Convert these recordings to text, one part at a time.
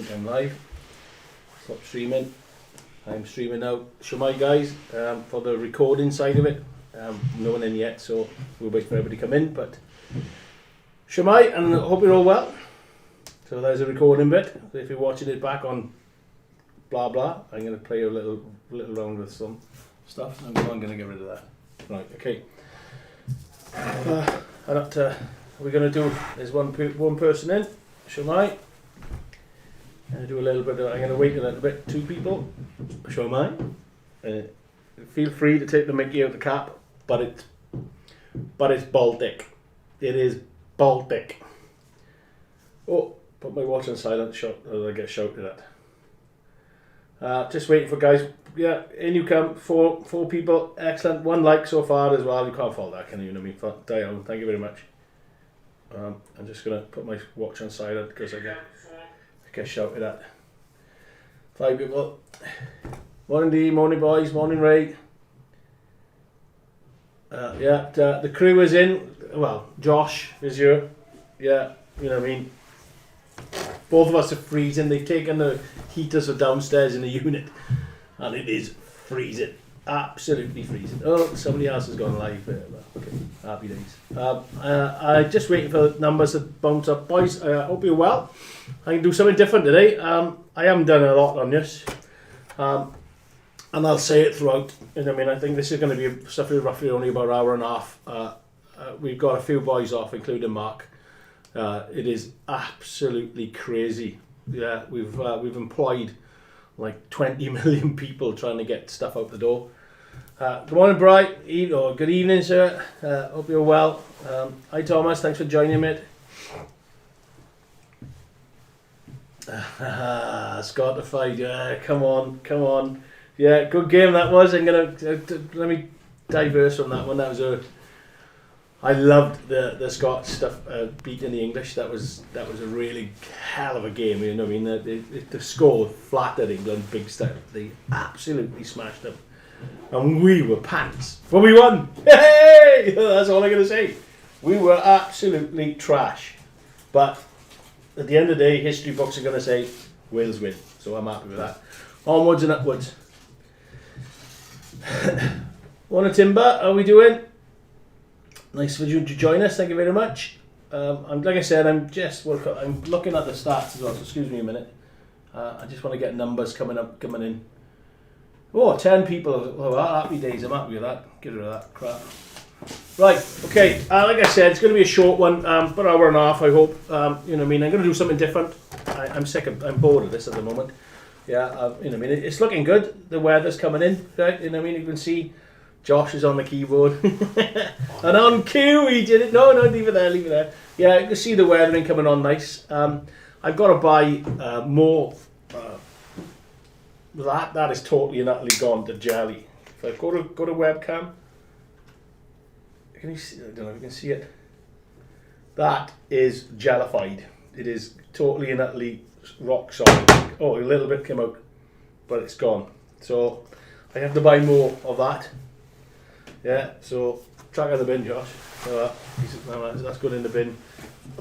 think I'm live. Stop streaming. I'm streaming now. Shemai guys, for the recording side of it. No one in yet, so we'll wait for everybody to come in. But Shemai, and I hope you're all well. So there's a recording bit. So if you're watching it back on blah blah, I'm going to play a little round with some stuff. I'm going to get rid of that. Right, okay. We're going to do, there's one person in, Shemai. I'm going to do a little bit, I'm going to wait a little bit, 2 people, Shemai. Feel free to take the mickey out the cap, but it's Baltic. It is Baltic. Oh, put my watch on silent, I get shouted at. Just waiting for guys. Yeah, in you come. 4 people. Excellent. 1 like so far as well. You can't fault that, can you? Know what I mean? Dial. Thank you very much. I'm just gonna put my watch on silent because I get shouted at. 5 people. Morning D. Morning boys. Morning Ray. The crew is in. Well, Josh is here. Yeah, you know what I mean. Both of us are freezing. They've taken the heaters for downstairs in the unit, and it is freezing, absolutely freezing. Oh, somebody else has gone live. Okay, happy days. I'm just waiting for the numbers to bounce up, boys. I hope you're well. I can do something different today. I haven't done a lot on this, and I'll say it throughout. And I mean, I think this is going to be something roughly only about an hour and a half. We've got a few boys off, including Mark. It is absolutely crazy. Yeah, we've employed like 20 million people trying to get stuff out the door. Good morning, Bright. Good evening, sir. Hope you're well. Hi, Thomas. Thanks for joining me. Scott the fight. Yeah, come on. Yeah, good game that was. I'm gonna let me diverse from that one. That was I loved the Scots stuff beating the English. That was a really hell of a game. You know what I mean? The score flattered England big style. They absolutely smashed them, and we were pants. But we won. Hey! That's all I'm gonna say. We were absolutely trash. But at the end of the day, history books are gonna say Wales win. So I'm happy with that. Onwards and upwards. Wanna Timber? How are we doing? Nice for you to join us. Thank you very much. And like I said, I'm looking at the stats as well. So excuse me a minute. I just want to get numbers coming in. Oh, 10 people. Oh, happy days. I'm happy with that. Get rid of that crap. Right. Okay. Like I said, it's going to be a short one, but an hour and a half. I hope. You know what I mean. I'm going to do something different. I'm bored of this at the moment. Yeah. You know what I mean. It's looking good. The weather's coming in. Right. You know what I mean. You can see. Josh is on the keyboard. And on cue he did it. No, leave it there. Yeah, you can see the weathering coming on nice. I've got to buy more. That is totally and utterly gone to jelly. If I go to webcam, can you see? I don't know if you can see it. That is jellified. It is totally and utterly rock solid. Oh, a little bit came out, but it's gone. So I have to buy more of that. Yeah, so track of the bin, Josh. That's good in the bin.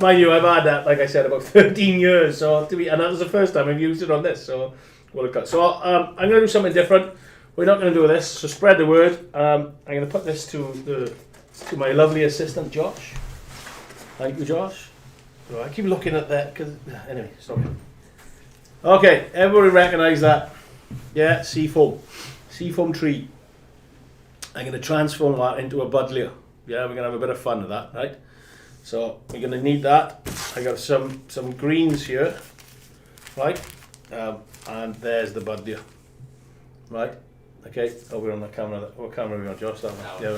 Mind you, I've had that, like I said, about 13 years. And that was the first time I've used it on this. So I'm going to do something different. We're not going to do this. So spread the word. I'm going to put this to my lovely assistant, Josh. Thank you, Josh. So I keep looking at that because anyway, sorry. Okay, everybody recognise that? Yeah, seafoam tree. I'm going to transform that into a buddleia. Yeah, we're going to have a bit of fun with that, right? So we're going to need that. I got some greens here, right? And there's the buddleia, right? Okay. Oh, we're on the camera. What camera are we on, Josh? That one. Yeah,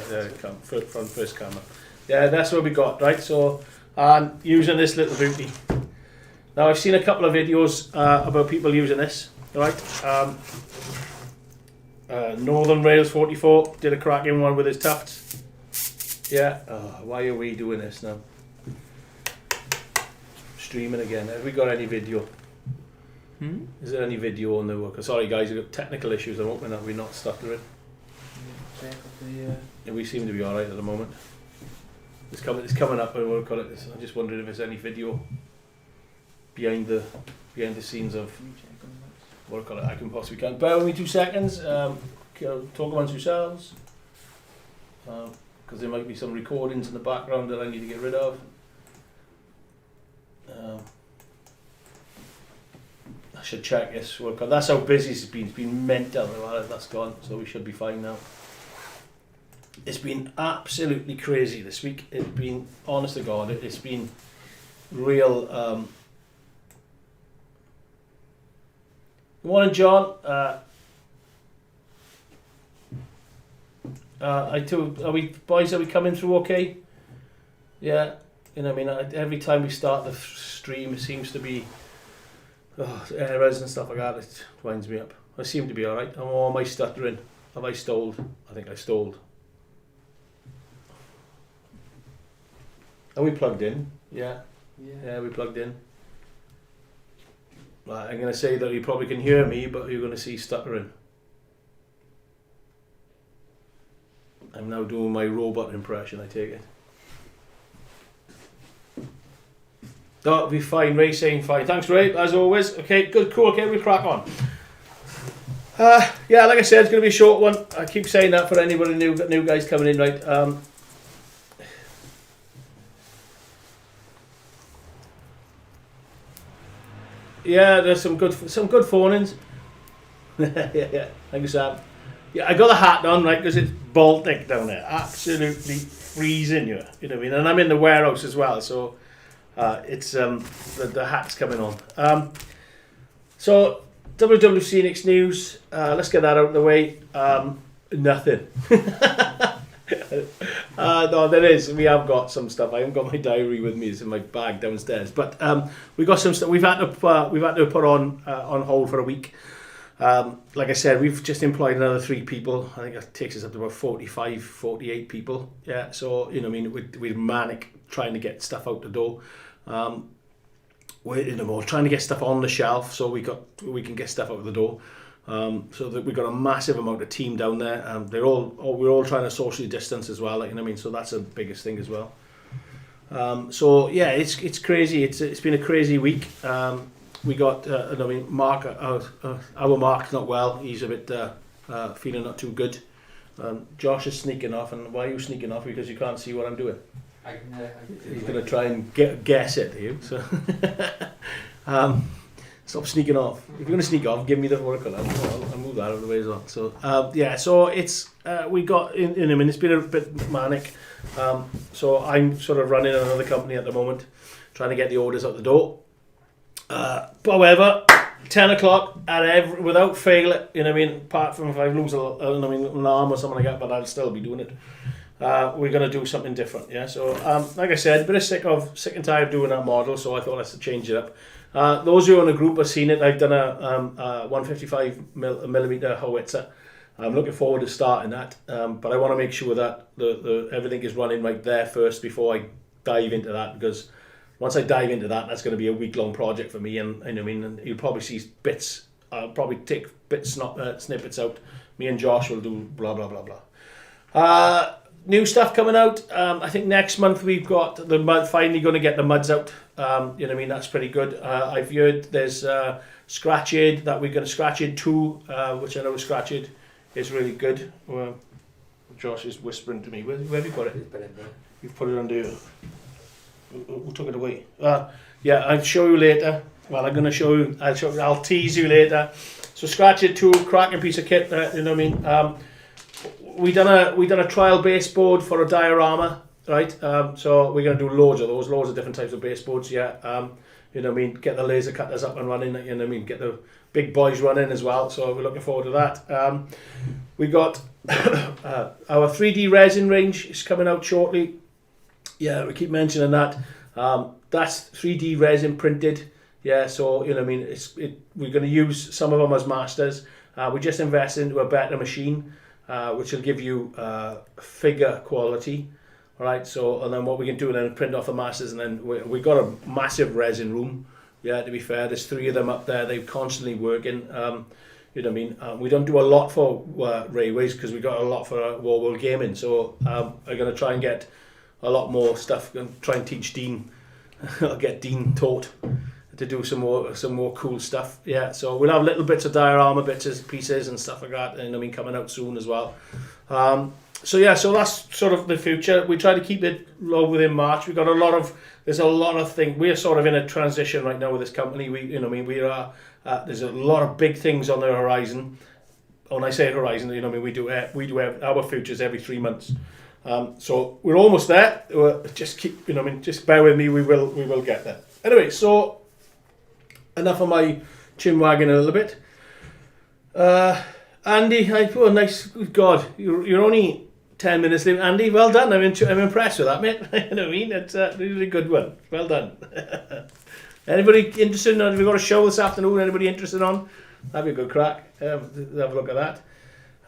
first camera. Yeah, that's what we got, right? So, and using this little beauty. Now I've seen a couple of videos about people using this, right? Northern Rails 44 did a cracking one with his tufts. Yeah. Oh, why are we doing this now? Streaming again. Have we got any video? Is there any video on the work? Sorry guys, we've got technical issues. I'm hoping that we're not stuttering. Yeah, we seem to be alright at the moment. It's coming up. I just wondered if there's any video behind the behind the scenes of what I call it. I can possibly can. Bear with me 2 seconds. Talk amongst yourselves, because there might be some recordings in the background that I need to get rid of. I should check this. That's how busy it's been. It's been mental. That's gone, so we should be fine now. It's been absolutely crazy this week. It's been, honest to God, it's been real. Good morning, John. Are we coming through okay? Yeah. You know what I mean? Every time we start the stream, it seems to be errors and stuff like that. It winds me up. I seem to be alright. Am I stuttering? Have I stalled? I think I stalled. Are we plugged in? Yeah. Yeah, we plugged in. Right, I'm going to say that you probably can hear me, but you're going to see stuttering. I'm now doing my robot impression, I take it. That'll be fine. Ray saying fine. Thanks, Ray, as always. Okay, good, cool. Okay, we'll crack on. Yeah, like I said, it's going to be a short one. I keep saying that for anybody new guys coming in, right? Yeah, there's some good phone-ins. yeah. Thank you, Sam. Yeah, I got the hat on, right, because it's Baltic down there. Absolutely freezing, you know what I mean? And I'm in the warehouse as well, so it's the hat's coming on. So WWScenics news. Let's get that out of the way. Nothing. No, there is. We have got some stuff. I haven't got my diary with me. It's in my bag downstairs. But we got some stuff. We've had to put on hold for a week. Like I said, we've just employed another 3 people. I think that takes us up to about 45, 48 people. Yeah. So you know, what I mean, we're manic trying to get stuff out the door. We're trying to get stuff on the shelf so we can get stuff out the door. So that we've got a massive amount of team down there. We're all trying to socially distance as well. Like, you know what I mean, so that's the biggest thing as well. So yeah, it's crazy. It's been a crazy week. We got Mark. Our Mark's not well. He's a bit feeling not too good. Josh is sneaking off, and why are you sneaking off? Because you can't see what I'm doing. He's going to try and guess it, you. So. Stop sneaking off. If you're going to sneak off, give me the oracle. I'll move that out of the way as well. So yeah, so it's we got in. I mean, it's been a bit manic. So I'm sort of running another company at the moment, trying to get the orders out the door. However, 10 o'clock without fail, you know what I mean. Apart from if I lose an arm or something like that, but I'll still be doing it. We're going to do something different. Yeah. So like I said, a bit of sick and tired of doing that model. So I thought let's change it up. Those who are in the group have seen it. I've done a 155 millimeter howitzer. I'm looking forward to starting that, but I want to make sure that the everything is running right there first before I dive into that, because once I dive into that, that's going to be a week-long project for me, and you know what I mean, and you'll probably see bits. I'll probably take snippets out. Me and Josh will do blah blah blah blah. New stuff coming out. I think next month we've got the mud. Finally going to get the muds out. You know what I mean? That's pretty good. I've heard there's Scratch Aid that we're going to Scratch Aid 2, which I know Scratch Aid is really good. Josh is whispering to me. Where have you put it? You've put it under your... Who took it away? Yeah, I'll show you later. Well, I'm going to show you... I'll tease you later. So Scratch Aid 2, cracking piece of kit. You know what I mean? We done a trial baseboard for a diorama, right? So we're going to do loads of different types of baseboards. Yeah, you know what I mean. Get the laser cutters up and running. You know what I mean. Get the big boys running as well. So we're looking forward to that. We got our 3D resin range is coming out shortly. Yeah, we keep mentioning that. That's 3D resin printed. Yeah, so you know what I mean. We're going to use some of them as masters. We just invested into a better machine. Which will give you figure quality, all right? So, and then what we can do then is print off the masters, and then we got a massive resin room. Yeah, to be fair, there's 3 of them up there. They're constantly working. You know what I mean? We don't do a lot for railways because we got a lot for War World Gaming. So I'm going to try and get a lot more stuff and try and teach Dean. I'll get Dean taught to do some more cool stuff. Yeah, so we'll have little bits of diorama pieces and stuff like that, and I mean coming out soon as well. So yeah, so that's sort of the future. We try to keep it low within March. We've got there's a lot of things. We're sort of in a transition right now with this company. We are there's a lot of big things on the horizon. When I say horizon, we do our futures every 3 months. So we're almost there. Just keep, just bear with me. We will get there. Anyway, so enough of my chin wagging a little bit. Andy, nice. Good God, you're only 10 minutes late. Andy, well done. I'm impressed with that, mate. You know what I mean? It's a really good one. Well done. Anybody interested? Have we got a show this afternoon? Anybody interested on? That'd be a good crack. Have a look at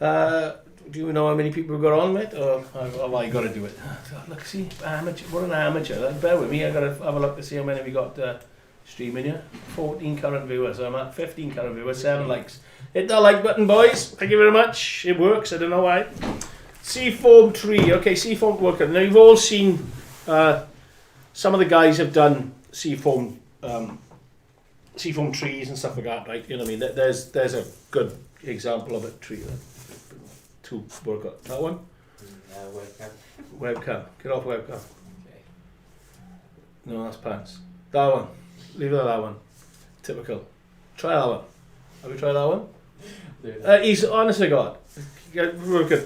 that. Do you know how many people we've got on, mate? Or I got to do it. Look, see, amateur. What an amateur. Bear with me. I got to have a look to see how many we got streaming here. 14 current viewers. I'm at 15 current viewers. 7 likes. Hit that like button, boys. Thank you very much. It works. I don't know why. Seafoam tree. Okay, seafoam worker. Now you've all seen. Some of the guys have done seafoam trees and stuff like that, right? You know what I mean? There's a good example of a tree. To work on that one. Webcam. Get off webcam. Okay. No, that's pants. That one. Leave it at that one. Typical. Try that one. Have we tried that one? He's honest to God.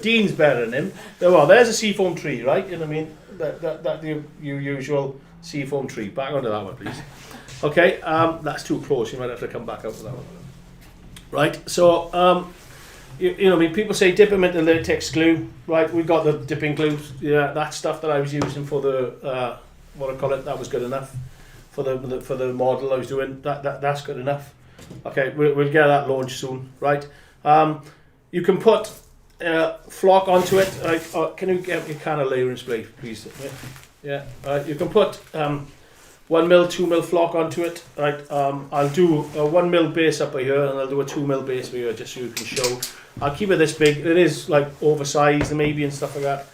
Dean's better than him. Well, there's a seafoam tree, right? You know what I mean? That your usual seafoam tree. Back onto that one, please. Okay. That's too close. You might have to come back out with that one. Right. So. People say dip them into latex glue, right? We've got the dipping glue. Yeah, that stuff that I was using for the that was good enough for the model I was doing. That's good enough. Okay, we'll get that launched soon, right? You can put flock onto it. Right? Can you get your can of layering spray, please? Yeah. You can put 1 mil, 2 mil flock onto it. Right. I'll do a 1 mil base up here, and I'll do a 2 mil base for here, just so you can show. I'll keep it this big. It is like oversized maybe and stuff like that.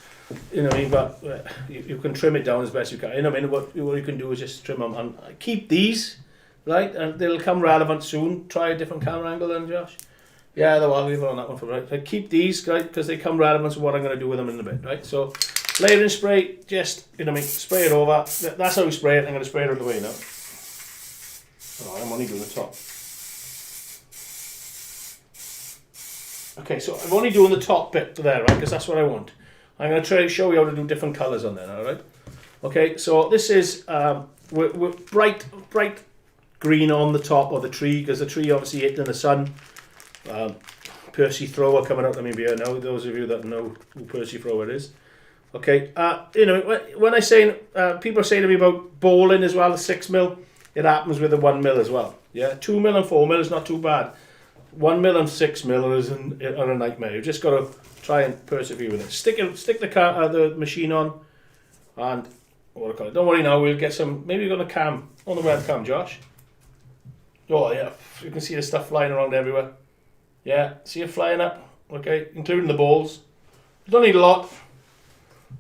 You know what I mean? But you can trim it down as best you can. You know what I mean? What you can do is just trim them and keep these, right? And they'll come relevant soon. Try a different camera angle then, Josh. Yeah, I'll leave it on that one for right. So keep these, right? Because they come relevant to what I'm going to do with them in a bit, right? So layering spray, just spray it over. That's how we spray it. I'm going to spray it out of the way now. Oh, I'm only doing the top. Okay, so I'm only doing the top bit there, right? Because that's what I want. I'm going to try to show you how to do different colours on there, all right? Okay, so this is we're bright green on the top of the tree, because the tree obviously hit in the sun. Percy Thrower coming out. Maybe here now. Those of you that know who Percy Thrower is. Okay, when I say people say to me about bowling as well, the 6 mil, it happens with the 1 mil as well. Yeah, 2 mil and 4 mil is not too bad. 1 mil and 6 mil are a nightmare. You've just got to try and persevere with it. Stick the machine on, and what do I call it? Don't worry now. We'll get some. Maybe you've got a cam on the webcam, Josh. Oh yeah, you can see the stuff flying around everywhere. Yeah, see it flying up. Okay, including the balls. You don't need a lot.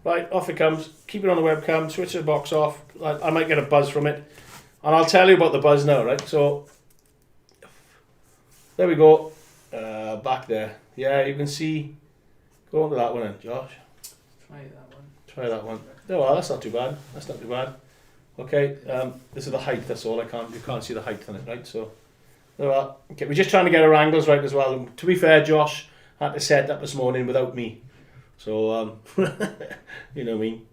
Right, off it comes. Keep it on the webcam. Switch the box off. I might get a buzz from it, and I'll tell you about the buzz now. Right, so. There we go, back there. Yeah, you can see. Go on to that one then, Josh. Try that one. Oh, well, that's not too bad. Okay, this is the height, that's all. You can't see the height on it, right? So, there we are. Okay, we're just trying to get our angles right as well. And to be fair, Josh had to set that this morning without me. So, you know what I mean?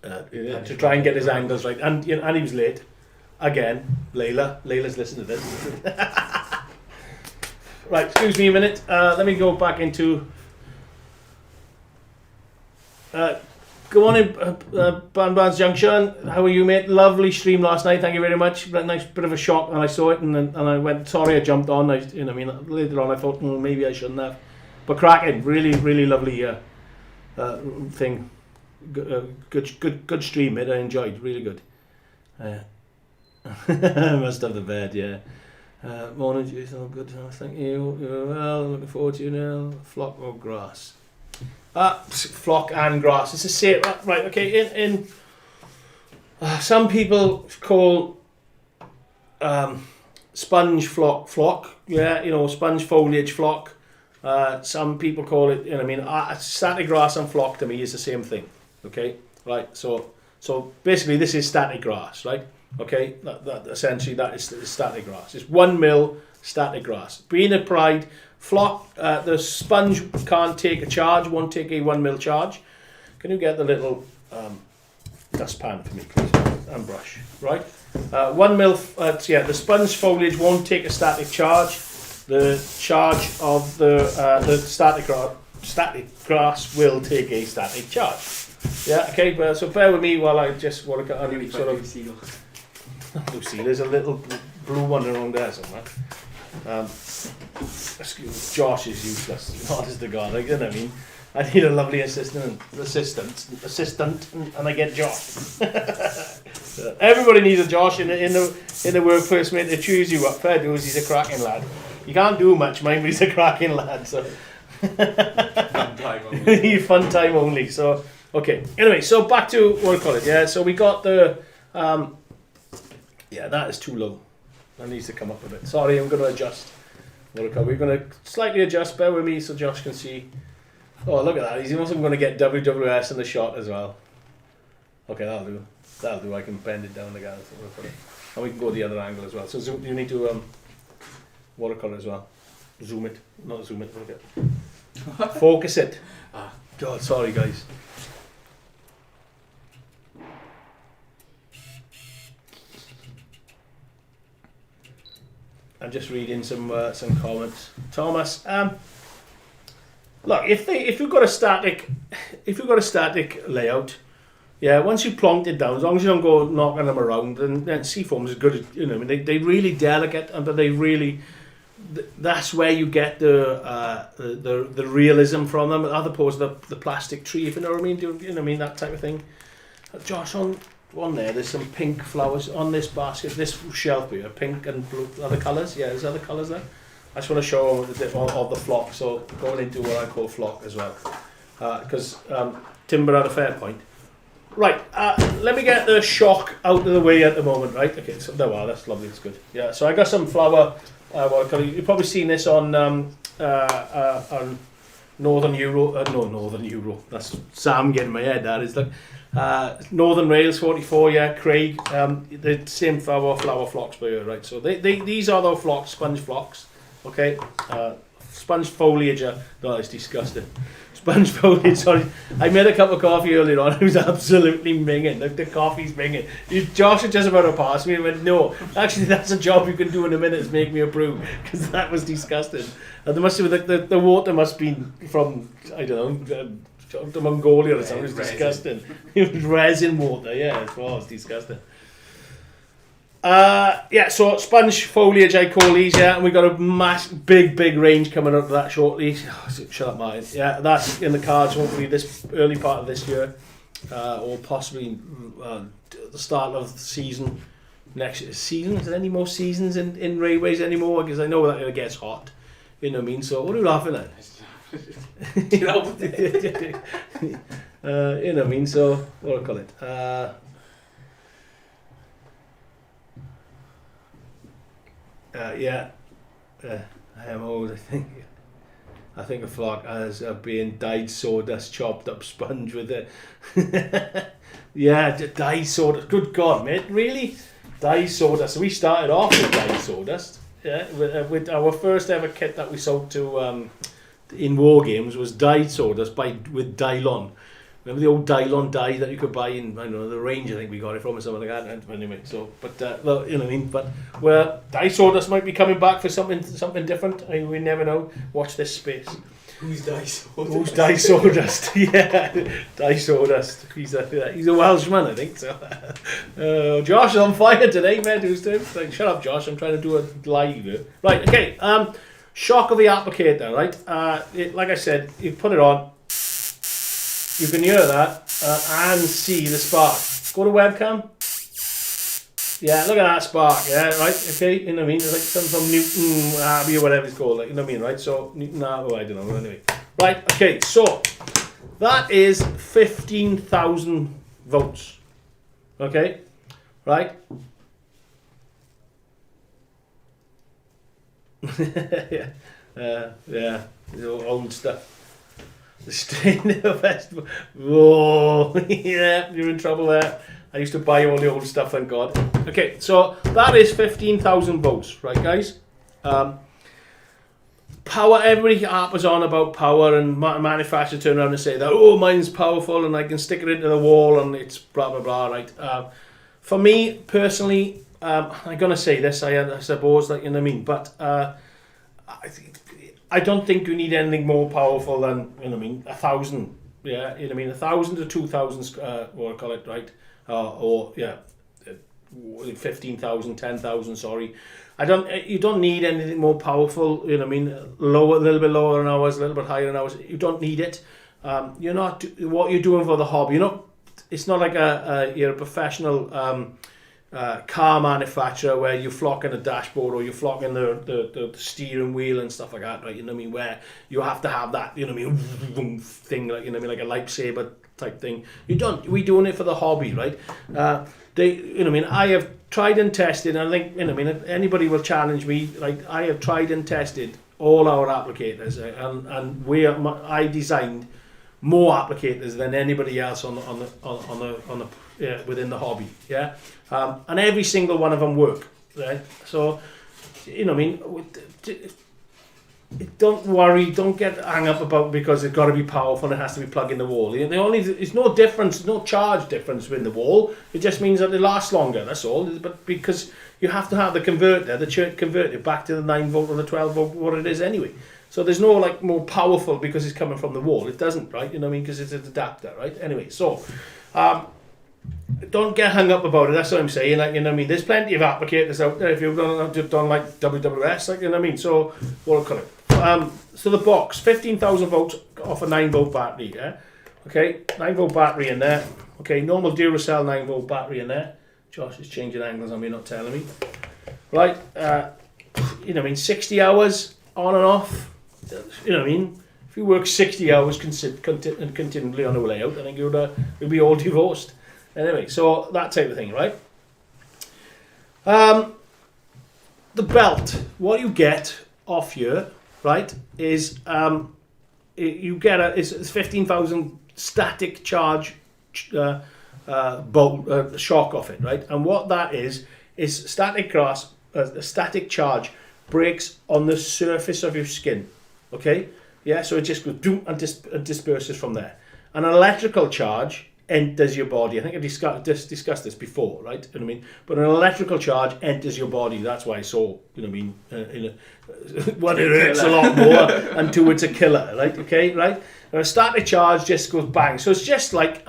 To try and get his angles right. And he was late. Again, Layla's listening to this. Right, excuse me a minute. Let me go back into. Go on in, Bands Junction. How are you, mate? Lovely stream last night. Thank you very much. Nice bit of a shock when I saw it, and I went. Sorry, I jumped on. Later on, I thought maybe I shouldn't have. But cracking, really lovely thing. Good stream, mate. I enjoyed. Really good. Must have the bed, yeah. Morning, Jason. Good. Thank you. You're well. Looking forward to you now. Flock or grass? Flock and grass. It's the same. Right. Okay. In some people call sponge flock, yeah, you know, sponge foliage flock. Some people call it, you know, I mean, static grass and flock to me is the same thing. Okay, right. So basically, this is static grass, right? Okay, that essentially that is static grass. It's 1 mil static grass. Being applied, flock. The sponge can't take a charge. Won't take a 1 mil charge. Can you get the little dustpan for me, please, and brush, right? 1 mil. Yeah, the sponge foliage won't take a static charge. The charge of the static grass will take a static charge. Yeah, okay, but so bear with me while I just work out any sort of. Lucy, there's a little blue one around there somewhere. Excuse me, Josh is useless, not as the guy. Like, you know what I mean? I need a lovely assistant, and I get Josh. Everybody needs a Josh in the workplace, mate. They choose you up. Fair dues, he's a cracking lad. You can't do much, mind, but he's a cracking lad. So fun time only. Fun time only. So okay. Anyway, so back to what I call it. Yeah. So we got the. Yeah, that is too low. That needs to come up a bit. Sorry, I'm going to adjust. We're going to slightly adjust. Bear with me so Josh can see. Oh, look at that. He's also going to get WWS in the shot as well. Okay, that'll do. That'll do. I can bend it down again. And we can go the other angle as well. So zoom, you need to watercolor as well. Zoom it. Not zoom it. Okay. Focus it. God, sorry guys. I'm just reading some comments. Thomas, look, if you've got a static layout, yeah, once you plonked it down, as long as you don't go knocking them around, then Seafoam's is good. You know, I mean, they really delicate, but they really, that's where you get the realism from them, as opposed to the plastic tree. If you know what I mean, you know what I mean, that type of thing. Josh, on there, there's some pink flowers on this basket, this shelf here, pink and blue, other colours. Yeah, there's other colours there. I just want to show the difference of the flock. So going into what I call flock as well, because Timber had a fair point. Right, let me get the shock out of the way at the moment. Right, okay. So there we are. That's lovely. That's good. Yeah. So I got some flower. You've probably seen this on Northern Euro. That's Sam getting my head. That is like. Northern Rails 44, yeah, Craig, the same flower flocks by here, right? So these are the flocks, sponge flocks, okay? Sponge foliage, no, it's disgusting. Sponge foliage, sorry. I made a cup of coffee earlier on, it was absolutely minging, the coffee's minging. Josh had just about to pass me and went, no, actually that's a job you can do in a minute, is make me a brew, because that was disgusting. And there must have been, the water must be from, I don't know, to Mongolia or something. It was disgusting. It was resin water, yeah, it was disgusting. Yeah, so sponge foliage I call these, yeah, and we've got a big range coming up to that shortly. Oh, shut up, Martin. Yeah, that's in the cards hopefully this early part of this year, or possibly the start of the season next season. Is there any more seasons in railways anymore? Because I know that it gets hot, you know what I mean? So what are you laughing at? You know what I mean, so what do I call it? Yeah, I am old. I think a flock as being dyed sawdust, chopped up sponge with it. Yeah, dyed sawdust. Good God, mate, really? Dyed sawdust. So we started off with dyed sawdust. Yeah, with our first ever kit that we sold to. In war games was dyed sawdust with Dylon. Remember the old Dylon dye that you could buy in, I don't know, the range I think we got it from or something like that. Anyway, so but well, you know what I mean. But well, dyed sawdust might be coming back for something different. I mean, we never know. Watch this space. Who's dyed sawdust? Who's dyed sawdust? Yeah, dyed sawdust. He's a Welshman, I think. So Josh is on fire today, man. Who's doing? Like, shut up, Josh. I'm trying to do a live. Right. Okay. Shock of the applicator, right? Like I said, you put it on, you can hear that and see the spark. Go to webcam. Yeah, look at that spark. Yeah, right. Okay, you know what I mean. It's like something from Newton Abbey or whatever it's called. Like, you know what I mean, right? So Newton Abbey, I don't know. Anyway, right. Okay, so that is 15,000 volts. Okay, right. Yeah, the old stuff. The stain in the festival. Whoa, yeah, you're in trouble there. I used to buy all the old stuff, thank God. Okay, so that is 15,000 volts, right, guys? Power, everybody harpers on about power, and manufacturers turn around and say that, oh, mine's powerful and I can stick it into the wall and it's blah, blah, blah, right? For me, personally, I'm going to say this, I suppose, like, you know what I mean, but I don't think you need anything more powerful than, you know what I mean, 1,000, yeah, you know what I mean, 1,000 to 2,000, what I call it, right? Or, yeah, 15,000, 10,000, sorry. You don't need anything more powerful, you know what I mean, lower, a little bit lower in hours, a little bit higher in hours. You don't need it. You're not, what you're doing for the hobby, it's not like you're a professional car manufacturer where you flock in a dashboard or you flock in the steering wheel and stuff like that, right? You know what I mean, where you have to have that, you know what I mean, thing, like, you know what I mean, like a lightsaber type thing. We're doing it for the hobby, right? You know what I mean, I have tried and tested, and I think, you know what I mean, anybody will challenge me, like, I have tried and tested all our applicators, and I designed more applicators than anybody else on the within the hobby, yeah, and every single one of them work, right? So, you know what I mean, don't worry, don't get hung up about because it's got to be powerful and it has to be plugged in the wall. There's no difference, no charge difference within the wall. It just means that it lasts longer, that's all. But because you have to have the converter, converter back to the 9 volt or the 12 volt, what it is anyway. So there's no like more powerful because it's coming from the wall. It doesn't, right? You know what I mean? Because it's an adapter, right? Anyway, so don't get hung up about it. That's what I'm saying. Like, you know what I mean? There's plenty of applicators out there if you've done like WWS, like, you know what I mean? So what I call it. So the box, 15,000 volts off a 9 volt battery, yeah? Okay, 9 volt battery in there. Okay, normal Duracell 9 volt battery in there. Josh is changing angles on me, not telling me. Right, you know what I mean, 60 hours on and off. You know what I mean? If you work 60 hours continually on a layout, I think you'd be all divorced. Anyway, so that type of thing, right? The belt, what you get off here, right, is you get it's 15,000 static charge bolt shock off it, right? And what that is static charge breaks on the surface of your skin, okay? Yeah, so it just goes doom and disperses from there. An electrical charge enters your body. I think I've discussed this before, right? You know what I mean? But an electrical charge enters your body. That's why it's so, you know what I mean? One, it hurts a lot more, and two, it's a killer, right? Okay, right? And a static charge just goes bang. So it's just like,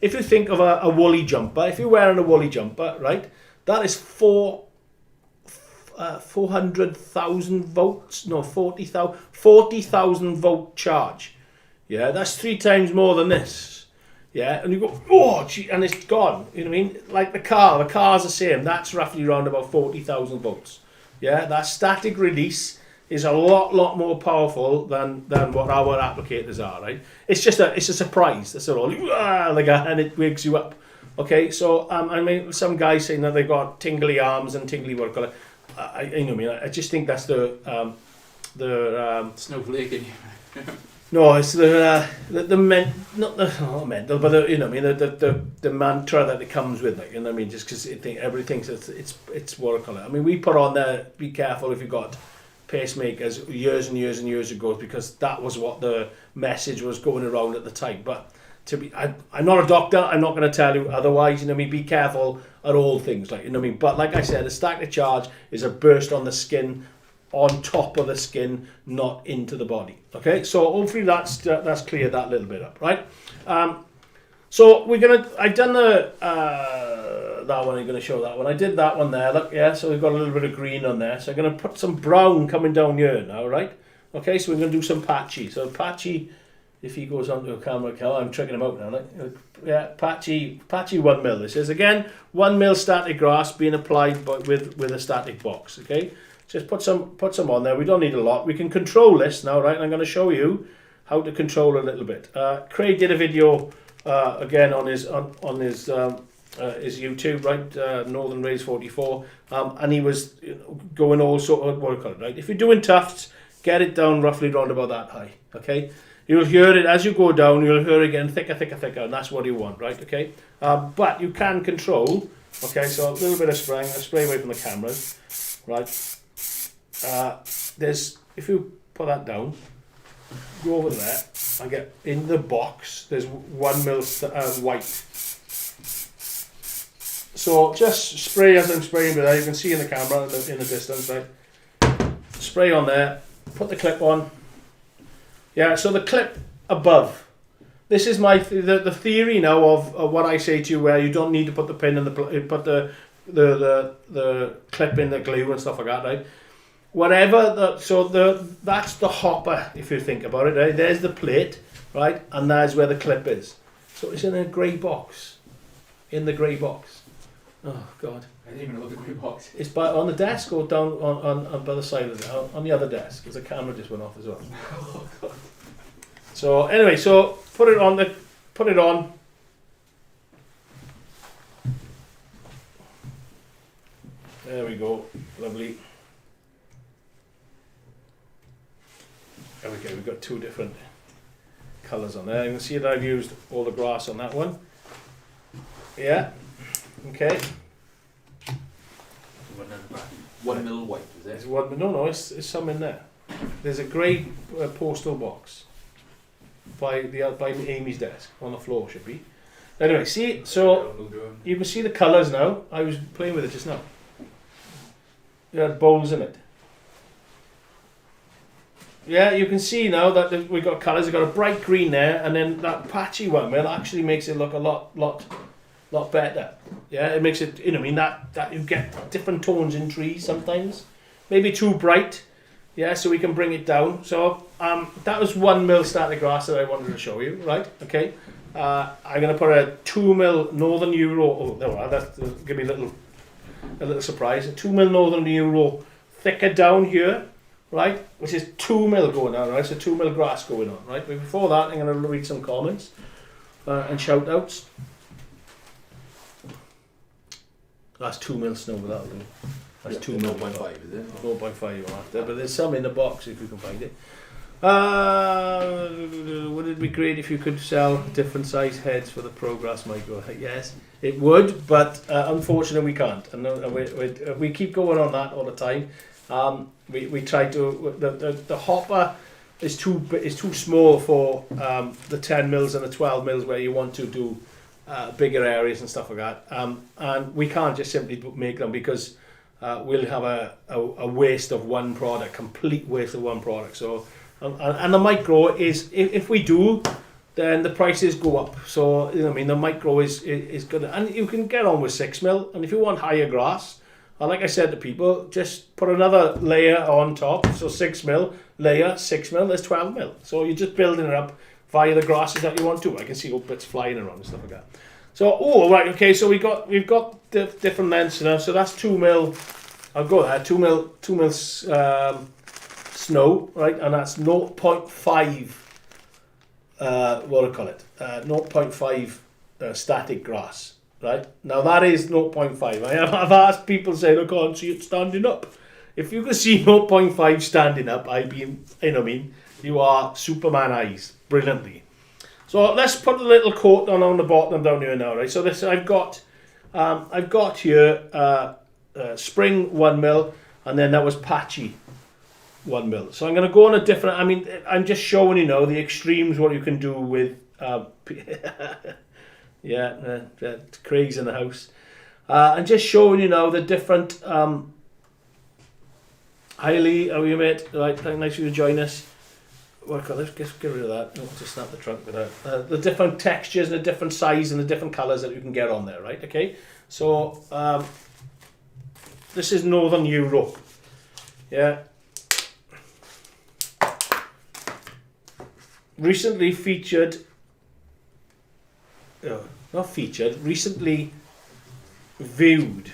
if you think of a woolly jumper, if you're wearing a woolly jumper, right? That is 400,000 volts, no, 40,000 volt charge. Yeah, that's 3 times more than this. Yeah, and you go, oh, gee, and it's gone. You know what I mean? Like the car's the same. That's roughly around about 40,000 volts. Yeah, that static release is a lot more powerful than what our applicators are, right? It's a surprise. That's all. And it wakes you up. Okay, so I mean, some guys saying that they've got tingly arms and tingly work. You know what I mean? I just think that's the snowflake in you. No, it's not the mental, but you know what I mean, the mantra that it comes with, like, you know what I mean, just because everybody thinks it's what I call it. I mean, we put on there, be careful if you've got pacemakers years and years and years ago, because that was what the message was going around at the time. But I'm not a doctor, I'm not going to tell you otherwise, you know what I mean, be careful at all things, like, you know what I mean. But like I said, a static charge is a burst on the skin, on top of the skin, not into the body. Okay, so hopefully that's cleared that little bit up, right? So I've done that one. I'm gonna show that one. I did that one there. Look, yeah. So we've got a little bit of green on there. So I'm gonna put some brown coming down here now, right? Okay, so we're gonna do some patchy. So patchy, if he goes onto a camera, I'm tricking him out now. Like, yeah, patchy 1 mil. This is again 1 mil static grass being applied with a static box. Okay. Just put some on there. We don't need a lot. We can control this now, right? And I'm going to show you how to control a little bit. Craig did a video again on his his YouTube, right? Northern Rays 44, and he was going all sort of, what do you call it, right? If you're doing tufts, get it down roughly round about that high, okay? You'll hear it as you go down, you'll hear it getting thicker, thicker, thicker, and that's what you want, right, okay? But you can control, okay, so a little bit of spraying, I'll spray away from the cameras, right? If you put that down, go over there, and get in the box, there's 1 mil white. So just spray as I'm spraying with that, you can see in the camera in the distance, right? Spray on there, put the clip on. Yeah, so the clip above. This is the theory now of what I say to you, where you don't need to put the pin in put the clip in the glue and stuff like that, right? That's the hopper, if you think about it, right? There's the plate, right? And there's where the clip is. So it's in a grey box. In the grey box. Oh God! I didn't even know the grey box. It's on the desk or down on by the side of it, on the other desk. Because the camera just went off as well. Oh God! So anyway, so put it on. There we go, lovely. There we go. We've got 2 different colours on there. You can see that I've used all the grass on that one. Yeah. Okay. 1 mil white, is There's it? one. No, it's some in there. There's a grey postal box by Amy's desk on the floor, should be. Anyway, see, so you can see the colours now. I was playing with it just now. It had bowls in it. Yeah, you can see now that we've got colours. We've got a bright green there, and then that patchy one, well, actually makes it look a lot better. Yeah, it makes it, that you get different tones in trees sometimes. Maybe too bright. Yeah, so we can bring it down. So that was 1 mil static grass that I wanted to show you, right? Okay. I'm going to put a 2 mil Northern Euro. Oh, no, that's give me a little surprise. A 2 mil Northern Euro thicker down here, right? Which is 2 mil going on, right? So 2 mil grass going on, right? But before that, I'm going to read some comments and shout outs. That's 2 mil snow, that'll do. That's 2 mil. 0.5, is it? 0.5 you'll have to, but there's some in the box if you can find it. Would it be great if you could sell different size heads for the Progress micro? Yes, it would, but unfortunately we can't. And we keep going on that all the time. We try to, the hopper is too small for the 10 mils and the 12 mils where you want to do bigger areas and stuff like that. And we can't just simply make them because we'll have a waste of one product, complete waste of one product. So, and the micro is, if we do, then the prices go up. So, the micro is good. And you can get on with 6 mil. And if you want higher grass, like I said to people, just put another layer on top. So 6 mil, layer, 6 mil, there's 12 mil. So you're just building it up via the grasses that you want to. I can see bits flying around and stuff like that. So, right, okay, so we've got the different lengths now. So that's 2 mil, I'll go there, 2 mil snow, right, and that's 0.5, what do I call it, 0.5 static grass, right? Now that is 0.5. I've asked people saying, I can't see it standing up. If you can see 0.5 standing up, you are Superman eyes, brilliantly. So let's put a little coat on the bottom down here now, right? So this I've got here spring 1 mil, and then that was patchy 1 mil. So I'm going to go on a different. I'm just showing the extremes what you can do with. Craig's in the house, and just showing the different. Hi Lee, how are you, mate? Right, nice of you to join us. Let's get rid of that. I'll just snap the trunk with that. The different textures and the different size and the different colours that you can get on there, right? Okay. So this is Northern Europe. Yeah. Recently featured. Not featured. Recently viewed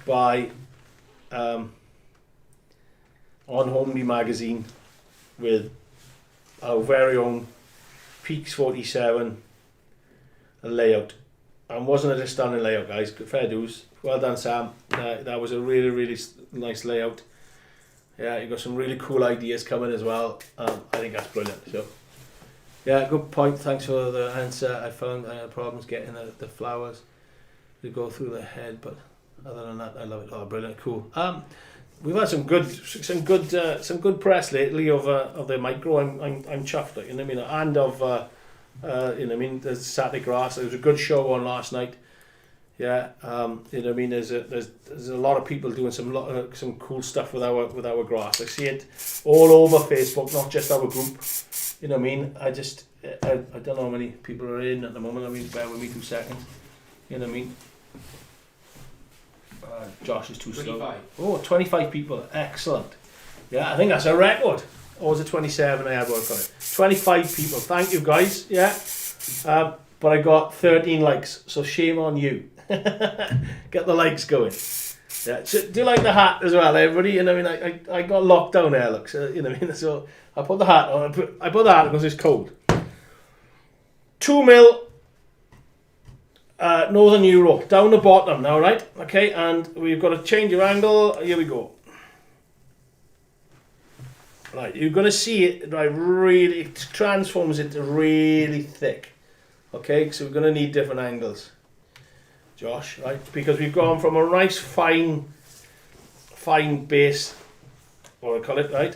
by on Homely magazine with our very own Peaks 47 layout. And wasn't it a stunning layout, guys? Fair dues. Well done, Sam. That was a really, really nice layout. Yeah, you got some really cool ideas coming as well. I think that's brilliant. So, yeah, good point. Thanks for the answer. I found problems getting the flowers to go through the head, but other than that, I love it. Oh, brilliant, cool. We've had some good press lately of the micro. I'm chuffed, you know what I mean, and of you know what I mean. There's Saturday Grass. There was a good show on last night. Yeah, you know what I mean. There's a lot of people doing some cool stuff with our grass. I see it all over Facebook, not just our group. You know what I mean. I don't know how many people are in at the moment. I mean, bear with me 2 seconds. You know what I mean. Josh is too 25. slow. Oh, 25 people. Excellent. Yeah, I think that's a record. Or was it 27? I had work on it. 25 people. Thank you, guys. Yeah. But I got 13 likes, so shame on you. Get the likes going. Yeah. So, do you like the hat as well, everybody? You know what I mean? I got lockdown there, look. So, you know what I mean? So I put the hat on. I put the hat because it's cold. 2 mil. Northern Euro, down the bottom now, right? Okay, and we've got to change your angle. Here we go. Right, you're going to see it, right, really, it transforms it really thick. Okay, so we're going to need different angles. Josh, right? Because we've gone from a nice fine base, what I call it, right?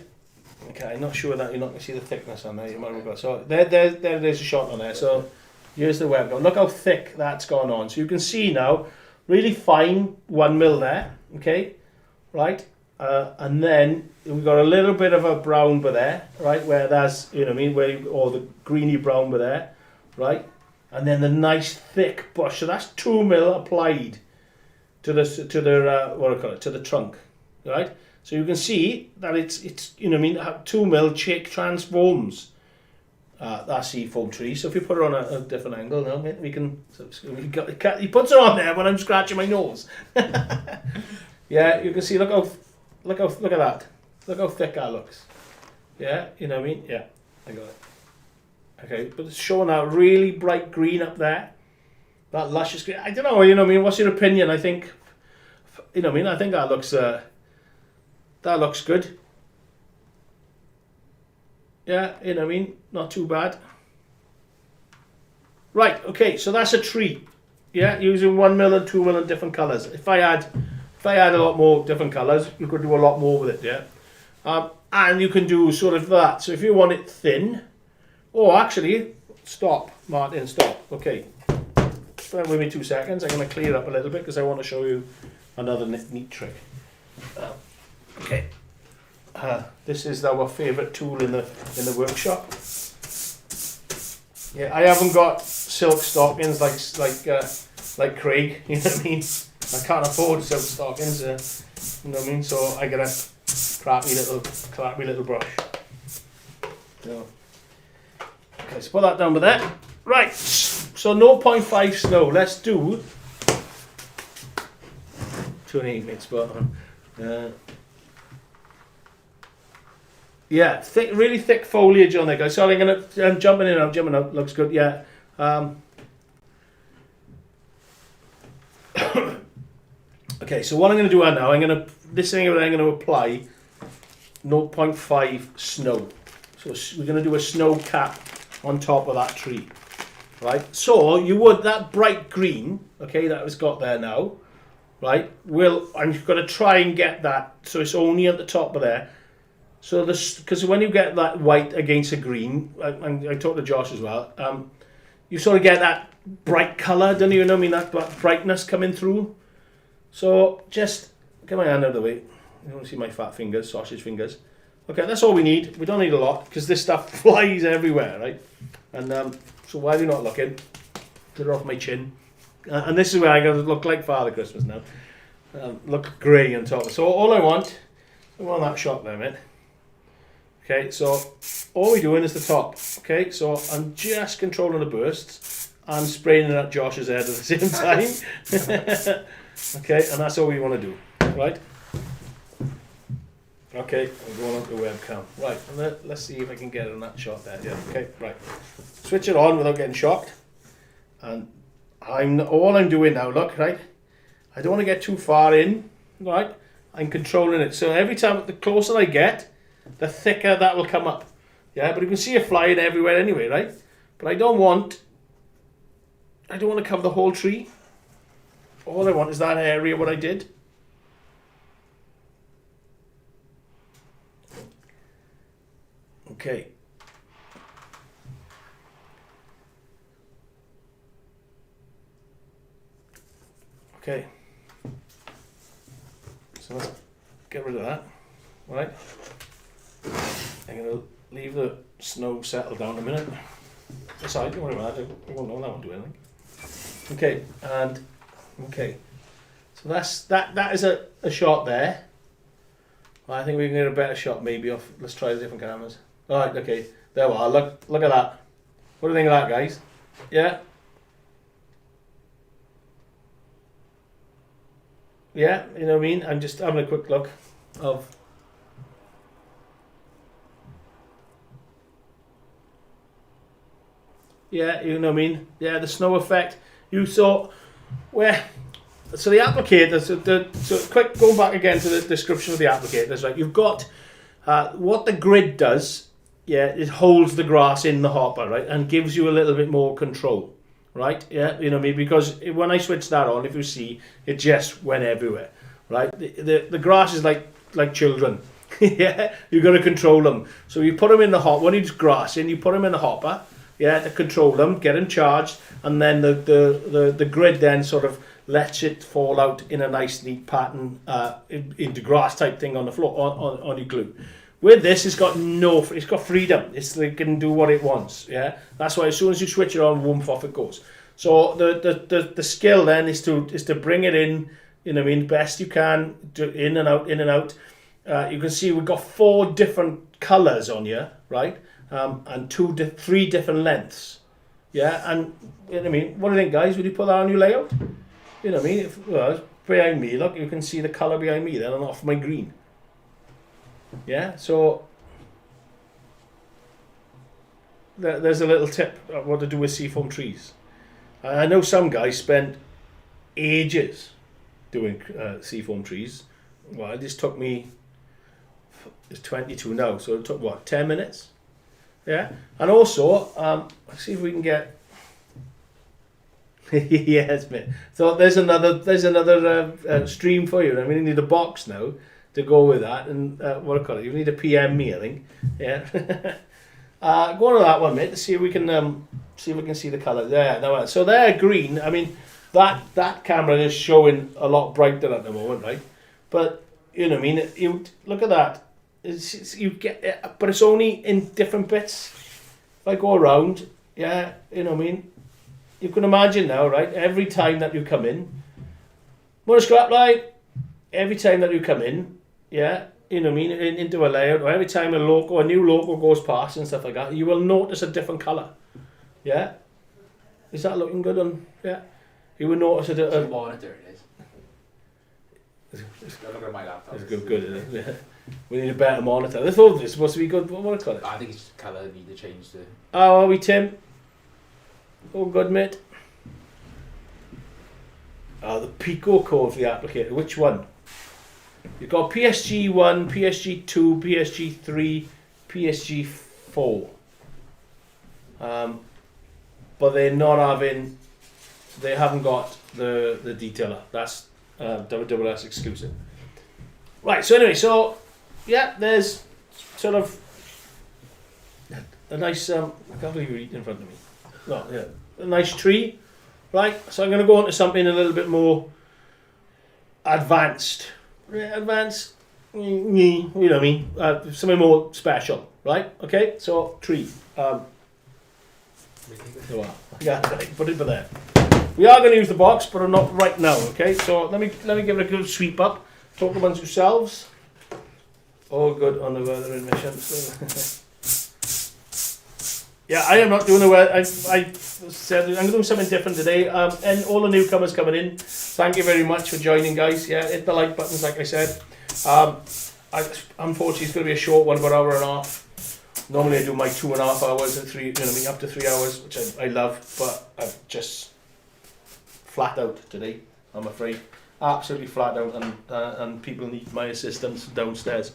Okay, I'm not sure that you're not going to see the thickness on there. You might have got, so there's a shot on there. So here's the webcam. Look how thick that's gone on. So you can see now, really fine 1 mil there, okay, right? And then we've got a little bit of a brown by there, right? Where that's, you know what I mean, or the greeny brown by there, right? And then the nice thick bush. So that's 2 mil applied to the trunk, right? So you can see that it's you know what I mean, 2 mil transforms. That seafoam tree. So if you put it on a different angle now, we can. He puts it on there when I'm scratching my nose. Yeah, you can see. Look at that. Look how thick that looks. Yeah, you know what I mean. Yeah, I got it. Okay, but it's showing that really bright green up there. That luscious green. I don't know. You know what I mean. What's your opinion? I think. You know what I mean. I think that looks. That looks good. Yeah, you know what I mean, not too bad. Right, okay, so that's a tree. Yeah, using 1 mil and 2 mil in different colours. If I had a lot more different colours, you could do a lot more with it, yeah. And you can do sort of that. So if you want it thin, or actually, stop, Martin, stop. Okay, bear with me 2 seconds. I'm going to clear up a little bit because I want to show you another neat trick. Okay. This is our favourite tool in the workshop. Yeah, I haven't got silk stockings like Craig. You know what I mean? I can't afford silk stockings. You know what I mean? So I get a crappy little brush. So, okay, so put that down with that. Right. So 0.5 snow. Let's do 2.8 minutes, but. Yeah, really thick foliage on there, guys. Sorry, I'm jumping in and jumping out. Looks good, yeah. Okay, so what I'm going to do now, I'm going to apply 0.5 snow. So we're going to do a snow cap on top of that tree, right? So that bright green, okay, that was got there now, right? I'm going to try and get that so it's only at the top of there. So because when you get that white against a green, I talked to Josh as well, you sort of get that bright colour, don't you know what I mean, that brightness coming through. So just get my hand out of the way. You don't see my fat fingers, sausage fingers. Okay, that's all we need. We don't need a lot because this stuff flies everywhere, right? And so while you're not looking, get it off my chin. And this is where I'm going to look like Father Christmas now. Look grey on top. So all I want that shot there, mate. Okay, so all we're doing is the top. Okay, so I'm just controlling the bursts and spraying it at Josh's head at the same time. Okay, and that's all we want to do, right? Okay, I'm going onto the webcam. Right, and let's see if I can get on that shot there. Yeah, okay, right. Switch it on without getting shocked. And all I'm doing now, look, right? I don't want to get too far in, right? I'm controlling it. So every time, the closer I get, the thicker that will come up. Yeah, but you can see it flying everywhere anyway, right? But I don't want to cover the whole tree. All I want is that area what I did. Okay. Okay. So let's get rid of that. Right. I'm going to leave the snow settle down a minute. Aside, don't worry about that. We won't know, that won't do anything. Okay, and okay. So that is a shot there. Well, I think we can get a better shot maybe off. Let's try the different cameras. Alright, okay. There we are. Look at that. What do you think of that, guys? Yeah? Yeah, you know what I mean? I'm just having a quick look of... Yeah, you know what I mean? Yeah, the snow effect. You saw where... So the applicators, so quick, going back again to the description of the applicators, right? You've got what the grid does, yeah, it holds the grass in the hopper, right? And gives you a little bit more control, right? Yeah, you know what I mean? Because when I switched that on, if you see, it just went everywhere, right? The grass is like children. Yeah, you've got to control them. So you put them in the hopper, when it's grass in, you put them in the hopper, yeah, to control them, get them charged, and then the grid then sort of lets it fall out in a nice neat pattern into grass type thing on the floor on your glue. With this, it's got freedom. It can do what it wants. Yeah, that's why as soon as you switch it on, woof, off it goes. So the skill then is to bring it in. You know what I mean, best you can, in and out, in and out. You can see we've got 4 different colours on here, right? And 3 different lengths. Yeah, and you know what I mean. What do you think, guys? Would you put that on your layout? You know what I mean? Well, behind me, look, you can see the colour behind me then, and off my green. Yeah, so there's a little tip of what to do with seafoam trees. I know some guys spend ages doing seafoam trees. Well, it just took me, it's 22 now, so it took what, 10 minutes? Yeah, and also, let's see if we can get. Yes, mate. So there's another stream for you. I mean, you need a box now to go with that, and what do I call it? You need a PM me, I think. Yeah. Go on to that one, mate, to see if we can see the colour. There, no. So they're green. I mean, that camera is showing a lot brighter at the moment, right? But you know what I mean. You look at that. You get, but it's only in different bits. If I go around, yeah, you know what I mean. You can imagine now, right? Every time that you come in, more scrap line. Every time that you come in, yeah, you know what I mean, into a layout, or every time a new logo goes past and stuff like that, you will notice a different colour. Yeah, is that looking good on? Yeah, you will notice a monitor. It is. Look at my laptop. It's good, isn't it? Yeah. We need a better monitor. This is supposed to be good. What do I call it? I think it's colour need to change the. How are we, Tim? All good, mate. The Pico code for the applicator. Which one? You've got PSG 1, PSG 2, PSG 3, PSG 4. But they're not having. They haven't got the detailer. That's WWS exclusive. Right. So anyway, yeah, there's sort of a nice. I can't believe you're eating in front of me. No, yeah, a nice tree, right? So I'm going to go on to something a little bit more advanced. Advanced, you know what I mean? Something more special, right? Okay, so tree. Yeah, put it there. We are going to use the box, but not right now. Okay, so let me give it a good sweep up. Talk amongst yourselves. All good on the weather emissions. Yeah, I am not doing the weather. I said I'm doing something different today. And all the newcomers coming in, thank you very much for joining, guys. Yeah, hit the like buttons, like I said. Unfortunately, it's going to be a short one, about an hour and a half. Normally, I do my 2.5 hours and 3, you know, up to 3 hours, which I love. But I've just flat out today, I'm afraid. Absolutely flat out, and people need my assistance downstairs.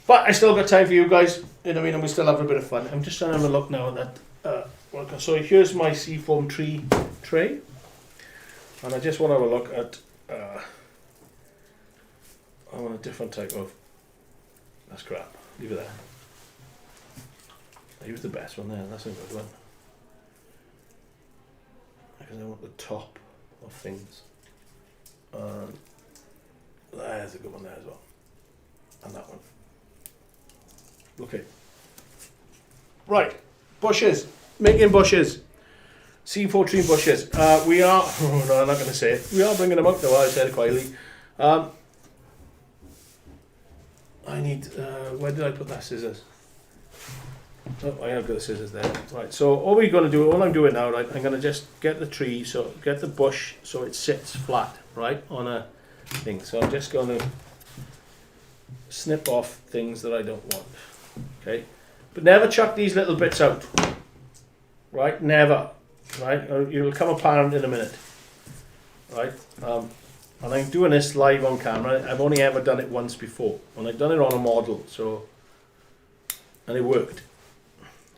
But I still got time for you guys, you know what I mean, and we still have a bit of fun. I'm just trying to have a look now at that. So here's my seafoam tree tray, and I just want to have a look at I want a different type of, that's crap, leave it there. I used the best one there, that's a good one. Because I want the top of things. There's a good one there as well. And that one. Okay. Right, bushes. Making bushes. C4 tree bushes. We are, oh no, I'm not going to say it. We are bringing them up though, I said it quietly. I need, where did I put that scissors? Oh, I have got the scissors there. Right, so all I'm doing now, right, I'm going to just get the tree, so get the bush so it sits flat, right, on a thing. So I'm just going to snip off things that I don't want, okay? But never chuck these little bits out, right, never, right? It'll come apparent in a minute, right? And I'm doing this live on camera. I've only ever done it once before, and I've done it on a model, so, and it worked.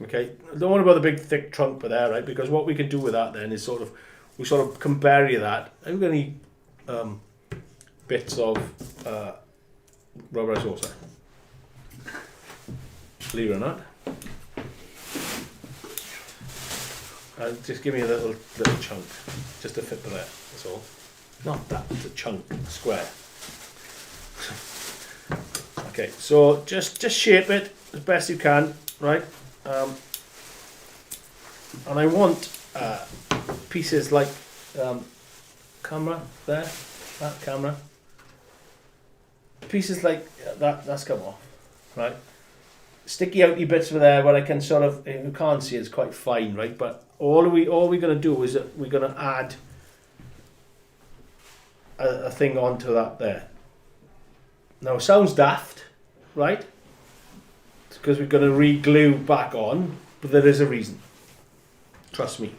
Okay, don't worry about the big thick trunk for there, right? Because what we can do with that then is we sort of can bury that. I've got any bits of rubberized hose. Believe it or not. Just give me a little chunk, just to fit for there. That's all. Not that, it's a chunk, square. Okay, so just shape it as best you can, right? And I want pieces like camera there, that camera. Pieces like that's come off, right? Sticky outy bits for there where I can sort of, you can't see it's quite fine, right? But all we're gonna do is that we're gonna add a thing onto that there. Now it sounds daft, right? It's because we're going to re-glue back on, but there is a reason. Trust me.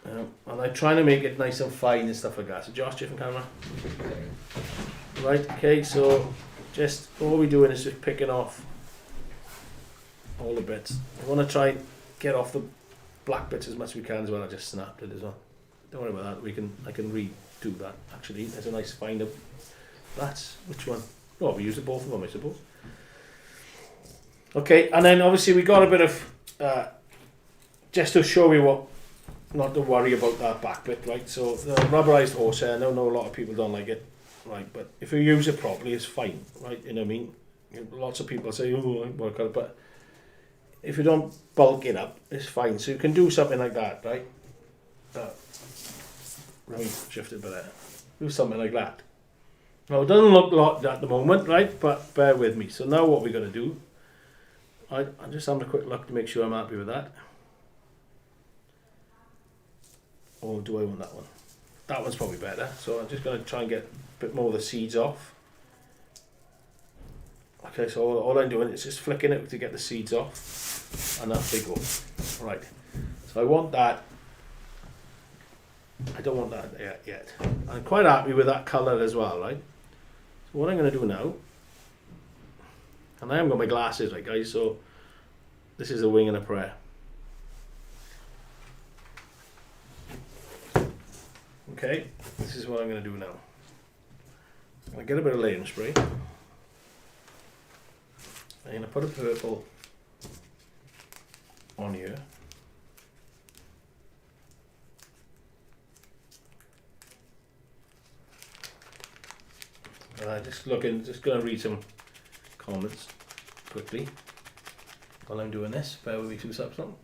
And I'm trying to make it nice and fine and stuff like that. So Josh, different camera. Right, okay, so just all we're doing is just picking off all the bits. I want to try and get off the black bits as much as we can as well. I just snapped it as well. Don't worry about that. I can redo that. Actually, there's a nice finder. That's which one? Oh, we use both of them, I suppose. Okay, and then obviously we got a bit of just to show you what, not to worry about that back bit, right? So the rubberized horsehair. I know a lot of people don't like it, right? But if you use it properly, it's fine, right? You know what I mean? Lots of people say, "Oh, I work on it," but if you don't bulk it up, it's fine. So you can do something like that, right? Let me shift it by there. Do something like that. Now it doesn't look a lot at the moment, right? But bear with me. So now what we're going to do, I'm just having a quick look to make sure I'm happy with that. Or do I want that one? That one's probably better. So I'm just going to try and get a bit more of the seeds off. Okay, so all I'm doing is just flicking it to get the seeds off. And off they go. Right. So I want that. I don't want that yet. I'm quite happy with that colour as well, right? So what I'm going to do now, and I haven't got my glasses, right guys, so this is a wing and a prayer. Okay, this is what I'm going to do now. I'm going to get a bit of layering spray. I'm going to put a purple on here. Just going to read some comments quickly while I'm doing this. Bear with me 2 seconds.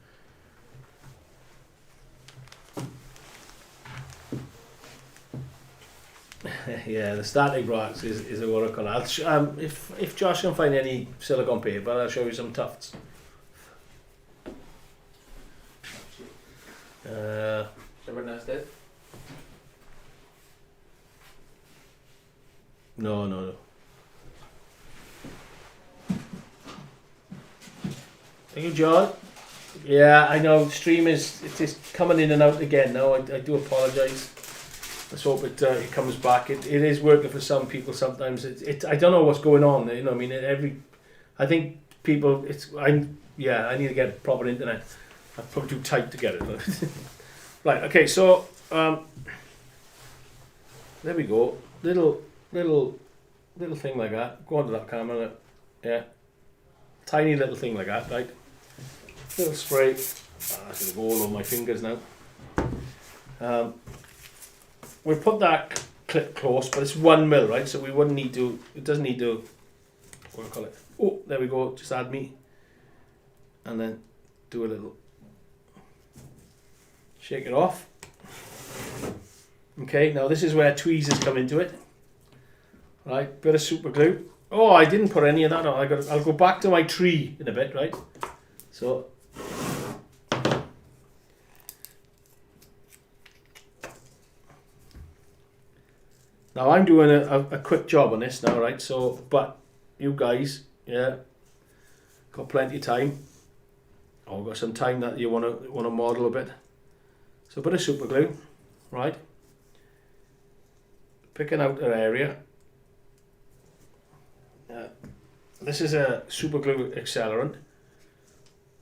Yeah, the static rocks is a watercolor. If Josh can find any silicone paper, I'll show you some tufts. Everyone else dead? No. Thank you, John. Yeah, I know. Stream it's coming in and out again now. I do apologise. Let's hope it comes back. It is working for some people sometimes. I don't know what's going on. You know, I mean, I think people. I need to get proper internet. I'm probably too tight to get it. Right. Okay. So there we go. Little thing like that. Go onto that camera. Yeah. Tiny little thing like that. Right. Little spray. That's gonna go all over my fingers now. We'll put that clip close, but it's 1 mil, right? So we wouldn't need to. It doesn't need to. What do I call it? Oh, there we go. Just add me, and then do a little. Shake it off. Okay. Now this is where tweezers come into it. Right. Bit of super glue. Oh, I didn't put any of that on. I'll go back to my tree in a bit, right? So. Now I'm doing a quick job on this now, right? So, but you guys, yeah, got plenty of time. Or got some time that you want to model a bit. So a bit of super glue, right? Picking out an area. This is a super glue accelerant.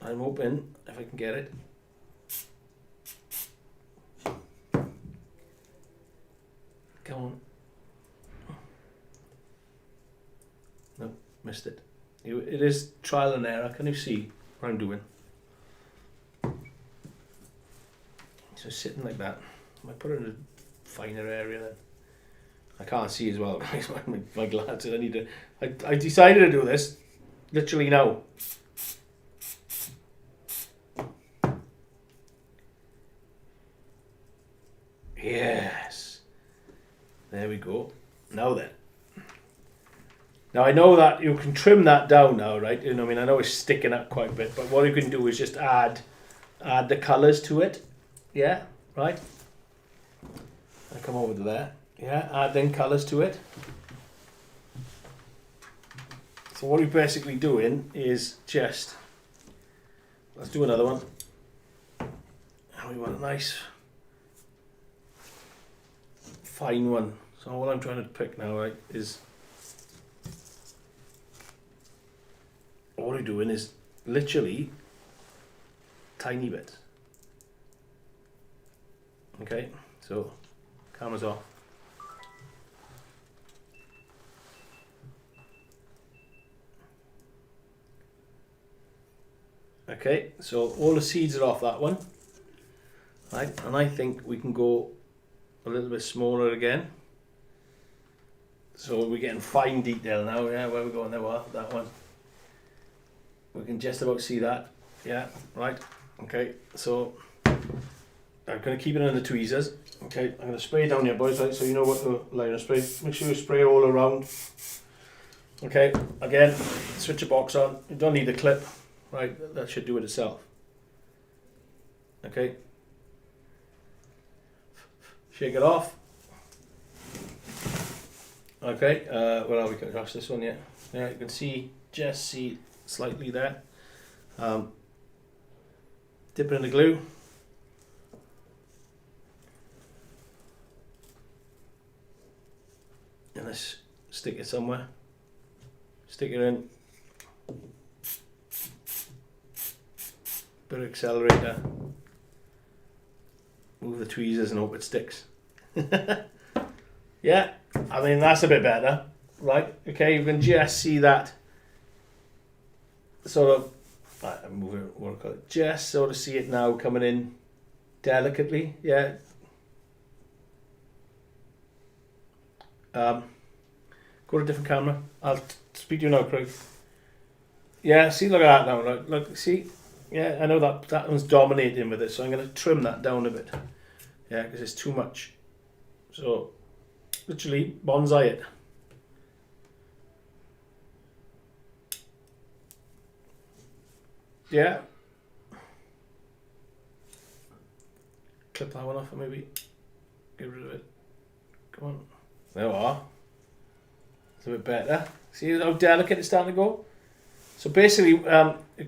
I'm hoping if I can get it. Come on. No, missed it. It is trial and error. Can you see what I'm doing? So sitting like that. I might put it in a finer area then. I can't see as well. my glasses. I decided to do this literally now. Yes. There we go. Now then. Now I know that you can trim that down now, right? You know, I mean, I know it's sticking up quite a bit, but what you can do is just add the colours to it. Yeah, right? I come over to there. Yeah, add then colours to it. So what we're basically doing is just, let's do another one. And we want a nice fine one. So what I'm trying to pick now, right, is all we're doing is literally tiny bits. Okay, so camera's off. Okay, so all the seeds are off that one, right? And I think we can go a little bit smaller again. So we're getting fine detail now. Yeah, where we going? There we are. That one. We can just about see that. Yeah, right. Okay, so I'm going to keep it in the tweezers. Okay, I'm going to spray down here, boys, right? So you know what the line of spray. Make sure you spray all around. Okay, again, switch your box on. You don't need the clip. Right, that should do it itself. Okay. Shake it off. Okay, where are we? Can crash this one yet? Yeah, you can just see slightly there. Dip it in the glue. And let's stick it somewhere. Stick it in. Bit of accelerator. Move the tweezers and hope it sticks. Yeah, I mean that's a bit better, right? Okay, you can just see that sort of. Right, move it. What do I call it? Just sort of see it now coming in delicately. Yeah. Go to a different camera. I'll speak to you now, Craig. Yeah, see, look at that now. Look, see. Yeah, I know that one's dominating with it, so I'm going to trim that down a bit. Yeah, because it's too much. So, literally, bonsai it. Yeah. Clip that one off, or maybe get rid of it. Come on. There we are. It's a bit better. See how delicate it's starting to go? So basically,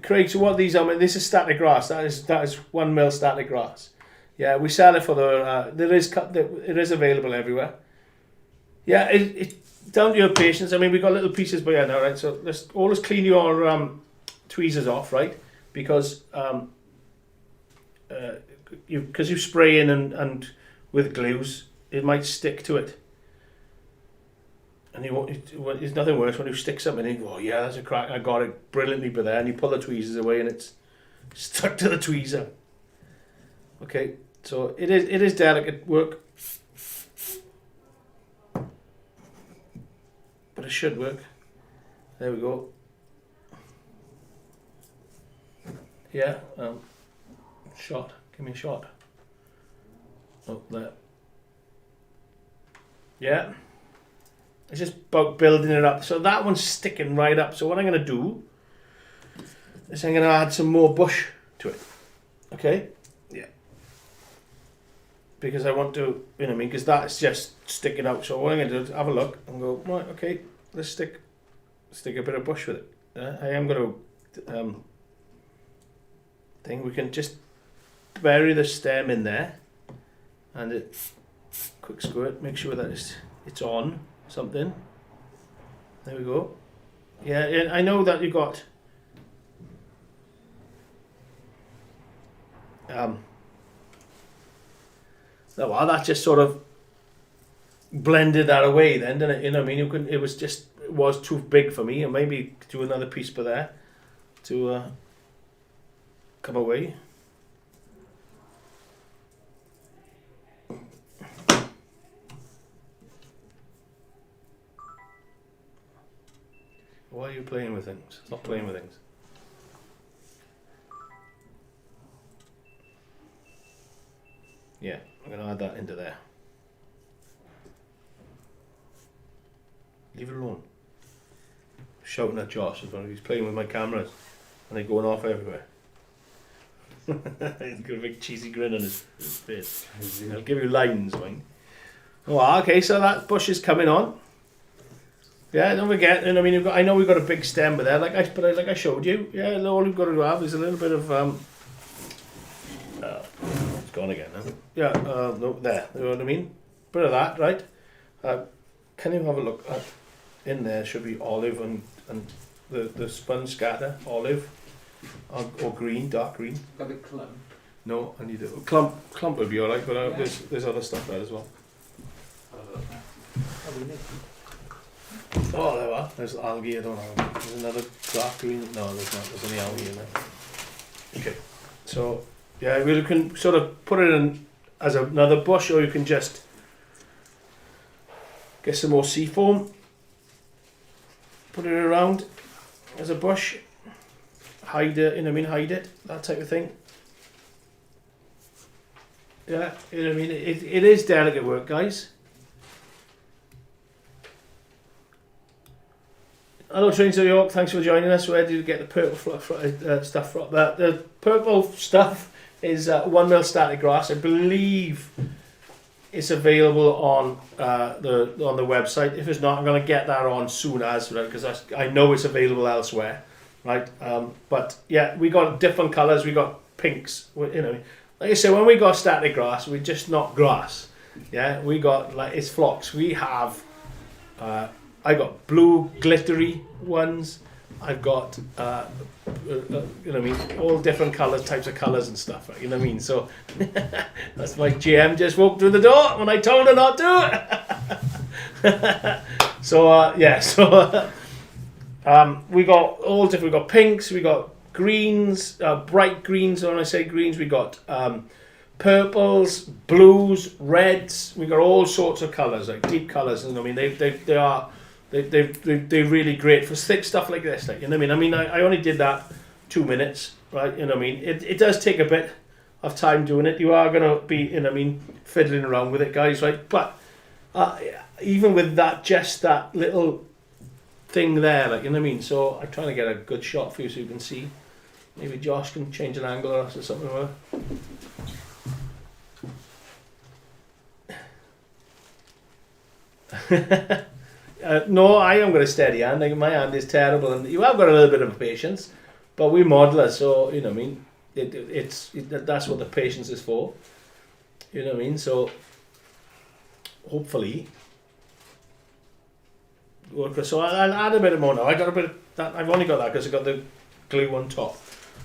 Craig, so what these are, I mean, this is static grass. That is 1 mil static grass. Yeah, we sell it for the, it is available everywhere. Yeah, it's down to your patience. I mean, we've got little pieces by here now, right? So let's always clean your tweezers off, right? Because you spray in and with glues, it might stick to it. And it's nothing worse when you stick something in. Oh yeah, that's a crack. I got it brilliantly, but there, and you pull the tweezers away, and it's stuck to the tweezer. Okay, so it is delicate work, but it should work. There we go. Yeah, shot. Give me a shot. Oh, there. Yeah. It's just about building it up. So that one's sticking right up. So what I'm going to do is I'm going to add some more bush to it. Okay? Yeah. Because I want to, you know what I mean? Because that's just sticking out. So what I'm going to do is have a look and go, right, okay, let's stick a bit of bush with it. I am going to, we can just bury the stem in there and it, quick squirt, make sure that it's on something. There we go. Yeah, I know that you got well, that just sort of blended that away then, didn't it? You know what I mean? It was too big for me, and maybe do another piece for there to come away. Why are you playing with things? Stop playing with things. Yeah, I'm going to add that into there. Leave it alone. Shouting at Josh in front of he's playing with my cameras and they're going off everywhere. He's got a big cheesy grin on his face. I'll give you lines, Wayne. Oh, okay, so that bush is coming on. Yeah, don't forget. And I mean, I know we've got a big stem with there, like I showed you. Yeah, all we've got to have is a little bit of it's gone again. Huh? Yeah, no, there. You know what I mean? Bit of that, right? Can you have a look at in there? Should be olive and the sponge scatter olive or green, dark green. Got a clump. No, I need a clump would be alright, but there's other stuff there as well. Oh, there are. There's algae, I don't know. There's another dark green. No, there's not. There's only algae in there. Okay. So, yeah, we can sort of put it in as another bush, or you can just get some more sea foam, put it around as a bush, hide it, you know what I mean, hide it, that type of thing. Yeah, you know what I mean, it is delicate work, guys. Hello Trains of York, thanks for joining us. Where did you get the purple stuff from? The purple stuff is 1 mil static grass. I believe it's available on the website. If it's not, I'm going to get that on soon as, right? Because I know it's available elsewhere, right? But yeah, we got different colours. We got pinks. You know, like I said, when we got static grass, we just not grass. Yeah, we got like it's flocks. We have. I got blue glittery ones. I've got, you know what I mean, all different colours, types of colours and stuff. Right? You know what I mean? So that's my GM just walked through the door when I told her not to. So yeah, so we got all different. We got pinks, we got greens, bright greens. When I say greens, we got purples, blues, reds. We got all sorts of colours, like deep colours. And I mean, they're really great for thick stuff like this, like, you know what I mean? I only did that 2 minutes, right? You know what I mean? It does take a bit of time doing it. You are going to be, you know what I mean, fiddling around with it, guys, right? But even with that, just that little thing there, like, you know what I mean? So I'm trying to get a good shot for you so you can see. Maybe Josh can change an angle or something like that. No, I am got a steady hand. Like, my hand is terrible, and you have got a little bit of patience, but we modelers, so you know what I mean. That's what the patience is for. You know what I mean. So hopefully, so I'll add a bit more now. I got a bit of that. I've only got that because I got the glue on top.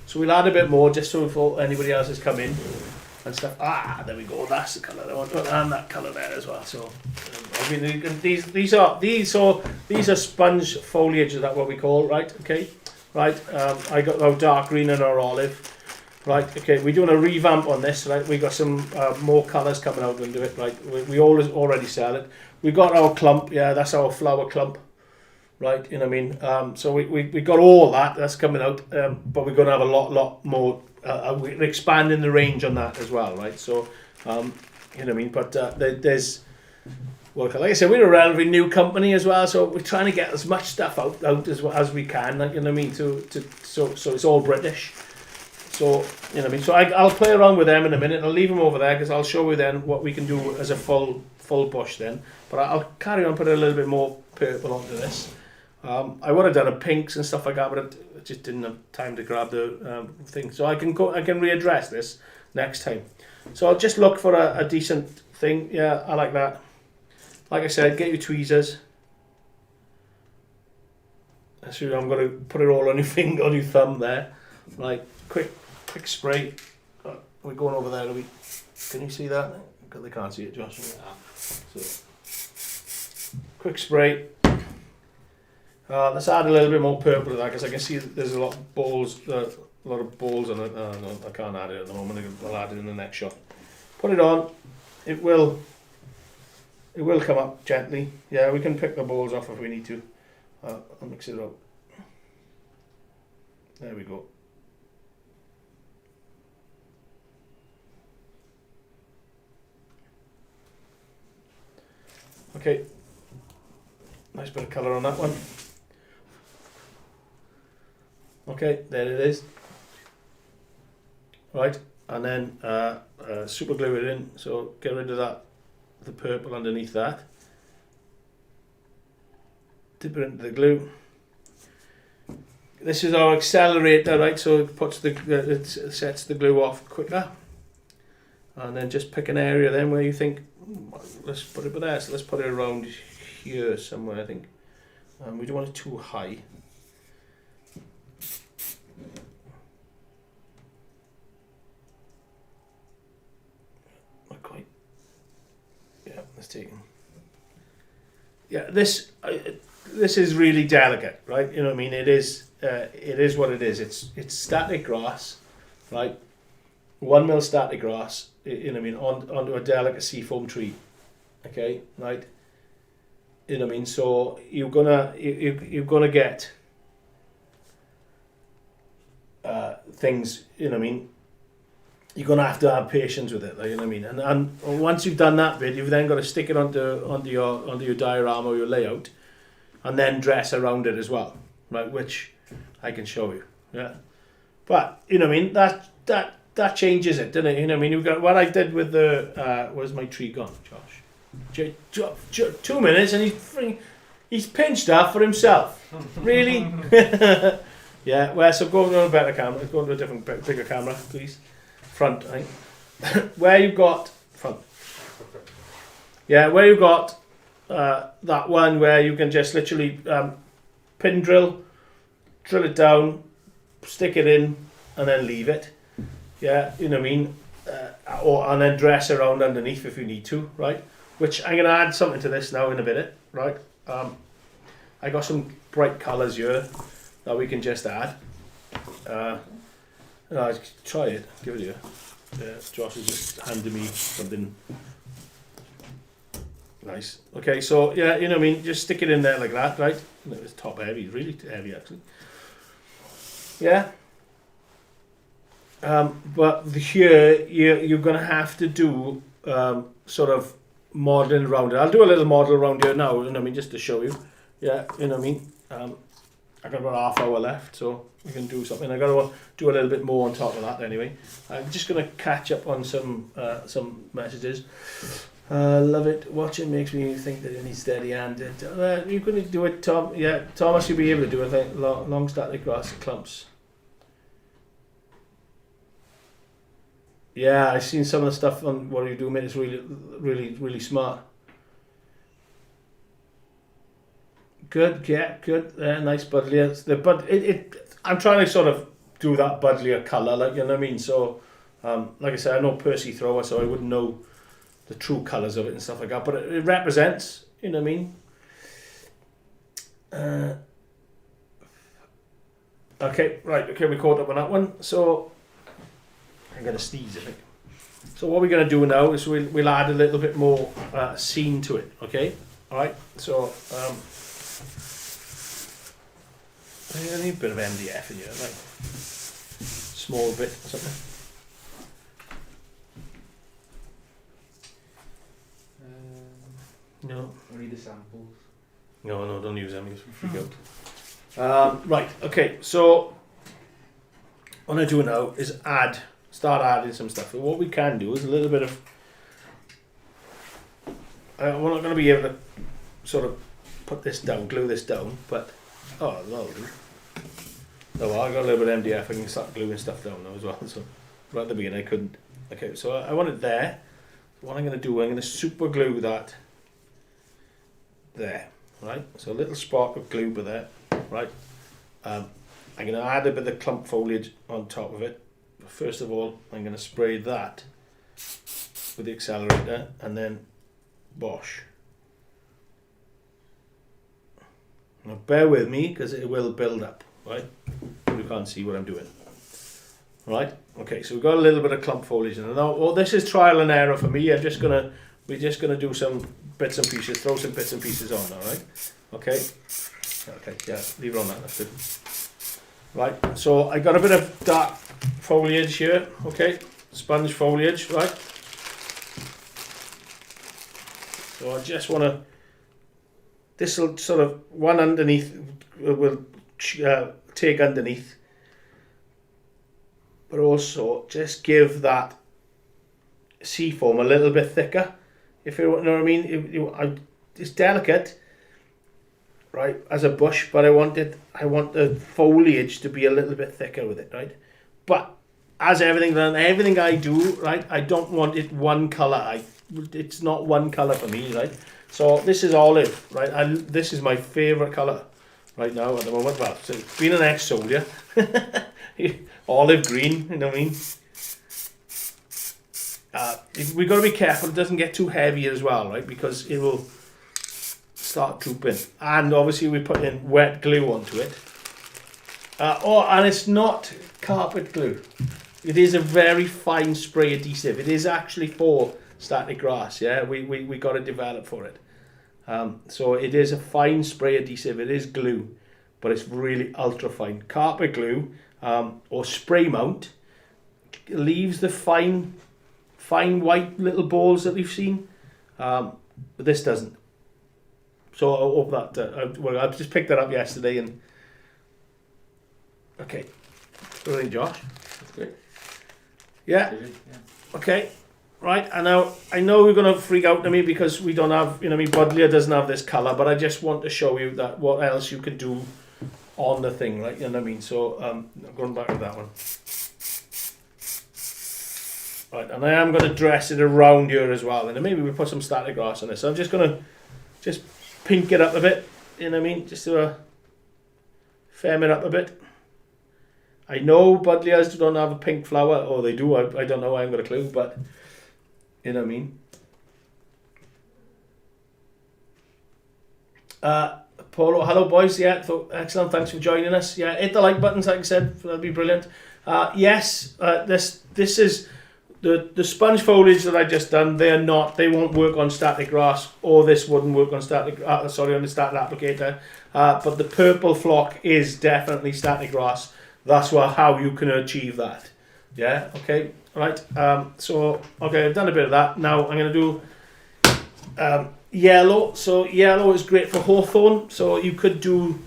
So we'll add a bit more just so before anybody else has come in and stuff. There we go. That's the colour I want, and that colour there as well. So I mean, these are sponge foliage. Is that what we call, right? Okay, right. I got our dark green and our olive. Right. Okay, we're doing a revamp on this. Right, we got some more colours coming out into it. Right, we already sell it. We got our clump. Yeah, that's our flower clump. Right, you know what I mean. So we got all that. That's coming out. But we're going to have a lot more. We're expanding the range on that as well, right? So, you know what I mean. But there's, well, like I said, we're a relatively new company as well, so we're trying to get as much stuff out as we can, like, you know what I mean. So it's all British. So you know what I mean. So I'll play around with them in a minute. I'll leave them over there because I'll show you then what we can do as a full bush then. But I'll carry on putting a little bit more purple onto this. I would have done a pinks and stuff like that, but I just didn't have time to grab the thing. So I can readdress this next time. So I'll just look for a decent thing. Yeah, I like that. Like I said, get your tweezers. So I'm going to put it all on your finger, on your thumb there. Right, quick spray. We're going over there. Can you see that? They can't see it, Josh. So, quick spray. Let's add a little bit more purple to that because I can see that there's a lot of balls on it. No, I can't add it at the moment. I'll add it in the next shot. Put it on. It will come up gently. Yeah, we can pick the balls off if we need to. I'll mix it up. There we go. Okay. Nice bit of colour on that one. Okay, there it is. Right, and then super glue it in. So get rid of that, the purple underneath that. Dip it into the glue. This is our accelerator, right? So it sets the glue off quicker. And then just pick an area then where you think, let's put it there. So let's put it around here somewhere, I think. We don't want it too high. Not quite. Yeah, let's take it. Yeah, this is really delicate, right? You know what I mean? It is what it is. It's static grass, right? 1 mil static grass, you know what I mean, onto a delicate seafoam tree. Okay, right? You know what I mean? So you're gonna get things, you know what I mean? You're gonna have to have patience with it, like, you know what I mean? And once you've done that bit, you've then got to stick it onto your diorama or your layout, and then dress around it as well, right? Which I can show you. Yeah, but you know what I mean? That changes it, doesn't it? You know what I mean? You've got what I did with the where's my tree gone, Josh? 2 minutes and he's pinched off for himself. Really? Yeah. Well, so go to a better camera. Let's go to a different, bigger camera, please. Front, I think. Where you've got front. Yeah, where you've got that one where you can just literally pin drill it down, stick it in, and then leave it. Yeah, you know what I mean? And then dress around underneath if you need to, right? Which I'm going to add something to this now in a minute, right? I got some bright colours here that we can just add. Try it, give it here. Yeah, Josh has just handed me something nice. Okay, so yeah, you know what I mean? Just stick it in there like that, right? It's top heavy, really heavy actually. Yeah. But here you're going to have to do sort of modelling around it. I'll do a little model around here now, you know what I mean, just to show you. Yeah, you know what I mean. I've got about half hour left, so we can do something. I've got to do a little bit more on top of that anyway. I'm just going to catch up on some messages. Love it. Watching makes me think that it needs steady hand. You couldn't do it, Tom. Yeah, Thomas, you'll be able to do it. I think long static grass clumps. Yeah, I've seen some of the stuff on what you do, mate. It's really smart. Good, yeah, good. Nice Budlier. I'm trying to sort of do that Budlier colour, like, you know what I mean. So, like I said, I'm no Percy thrower, so I wouldn't know the true colours of it and stuff like that. But it represents, you know what I mean. Okay, right. Okay, we caught up on that one. So I'm gonna sneeze, I think. So what we're gonna do now is we'll add a little bit more scene to it. Okay, all right. So I need a bit of MDF in here, like small bit or something. No. Only the samples. No, don't use them. You freak out. Right. Okay. So what I do now is start adding some stuff. So what we can do is a little bit of. We're not going to be able to sort of put this down, glue this down, but that'll do. Oh, well, I got a little bit of MDF. I can start gluing stuff down now as well. So right at the beginning I couldn't. Okay, so I want it there. What I'm going to do, I'm going to super glue that there, right? So a little spot of glue there, right? I'm going to add a bit of clump foliage on top of it. But first of all, I'm going to spray that with the accelerator and then Bosch. Now bear with me because it will build up, right? You can't see what I'm doing. Right? Okay, so we've got a little bit of clump foliage in there. Now, this is trial and error for me. We're just gonna do some bits and pieces, throw some bits and pieces on, alright? Okay. Okay, yeah, leave it on that, that's good. Right, so I got a bit of dark foliage here, okay? Sponge foliage, right? So I just wanna, this will sort of, one underneath will take underneath, but also just give that sea foam a little bit thicker, if you know what I mean. It's delicate, right, as a bush, but I want the foliage to be a little bit thicker with it, right? But as everything I do, right, I don't want it one colour. It's not one colour for me, right? So this is olive, right? This is my favourite colour right now at the moment. Well, so being an ex-soldier, olive green, you know what I mean? We've got to be careful it doesn't get too heavy as well, right? Because it will start drooping. And obviously we put in wet glue onto it. And it's not carpet glue. It is a very fine spray adhesive. It is actually for static grass, yeah? We got to develop for it. So it is a fine spray adhesive. It is glue, but it's really ultra fine. Carpet glue or spray mount leaves the fine white little balls that we've seen, but this doesn't. So I hope that well, I just picked that up yesterday and okay. Brilliant, Josh. That's great. Yeah. Okay. Right, and now I know we're going to freak out to me because we don't have, you know, Budlier doesn't have this colour, but I just want to show you that what else you could do on the thing, right? You know what I mean? So I'm going back to that one. Right, and I am going to dress it around here as well, and then maybe we put some static grass on this. So I'm just going to pink it up a bit, you know what I mean? Just to firm it up a bit. I know Budliers don't have a pink flower, or they do, I don't know, I haven't got a clue, but you know what I mean? Paulo, hello boys, yeah, excellent, thanks for joining us. Yeah, hit the like buttons, like I said, that'd be brilliant. Yes, this is the sponge foliage that I just done. They won't work on static grass, or this wouldn't work on static. On the static applicator. But the purple flock is definitely static grass. That's how you can achieve that. Yeah. Okay. Right. So okay, I've done a bit of that. Now I'm going to do yellow. So yellow is great for hawthorn. So you could do,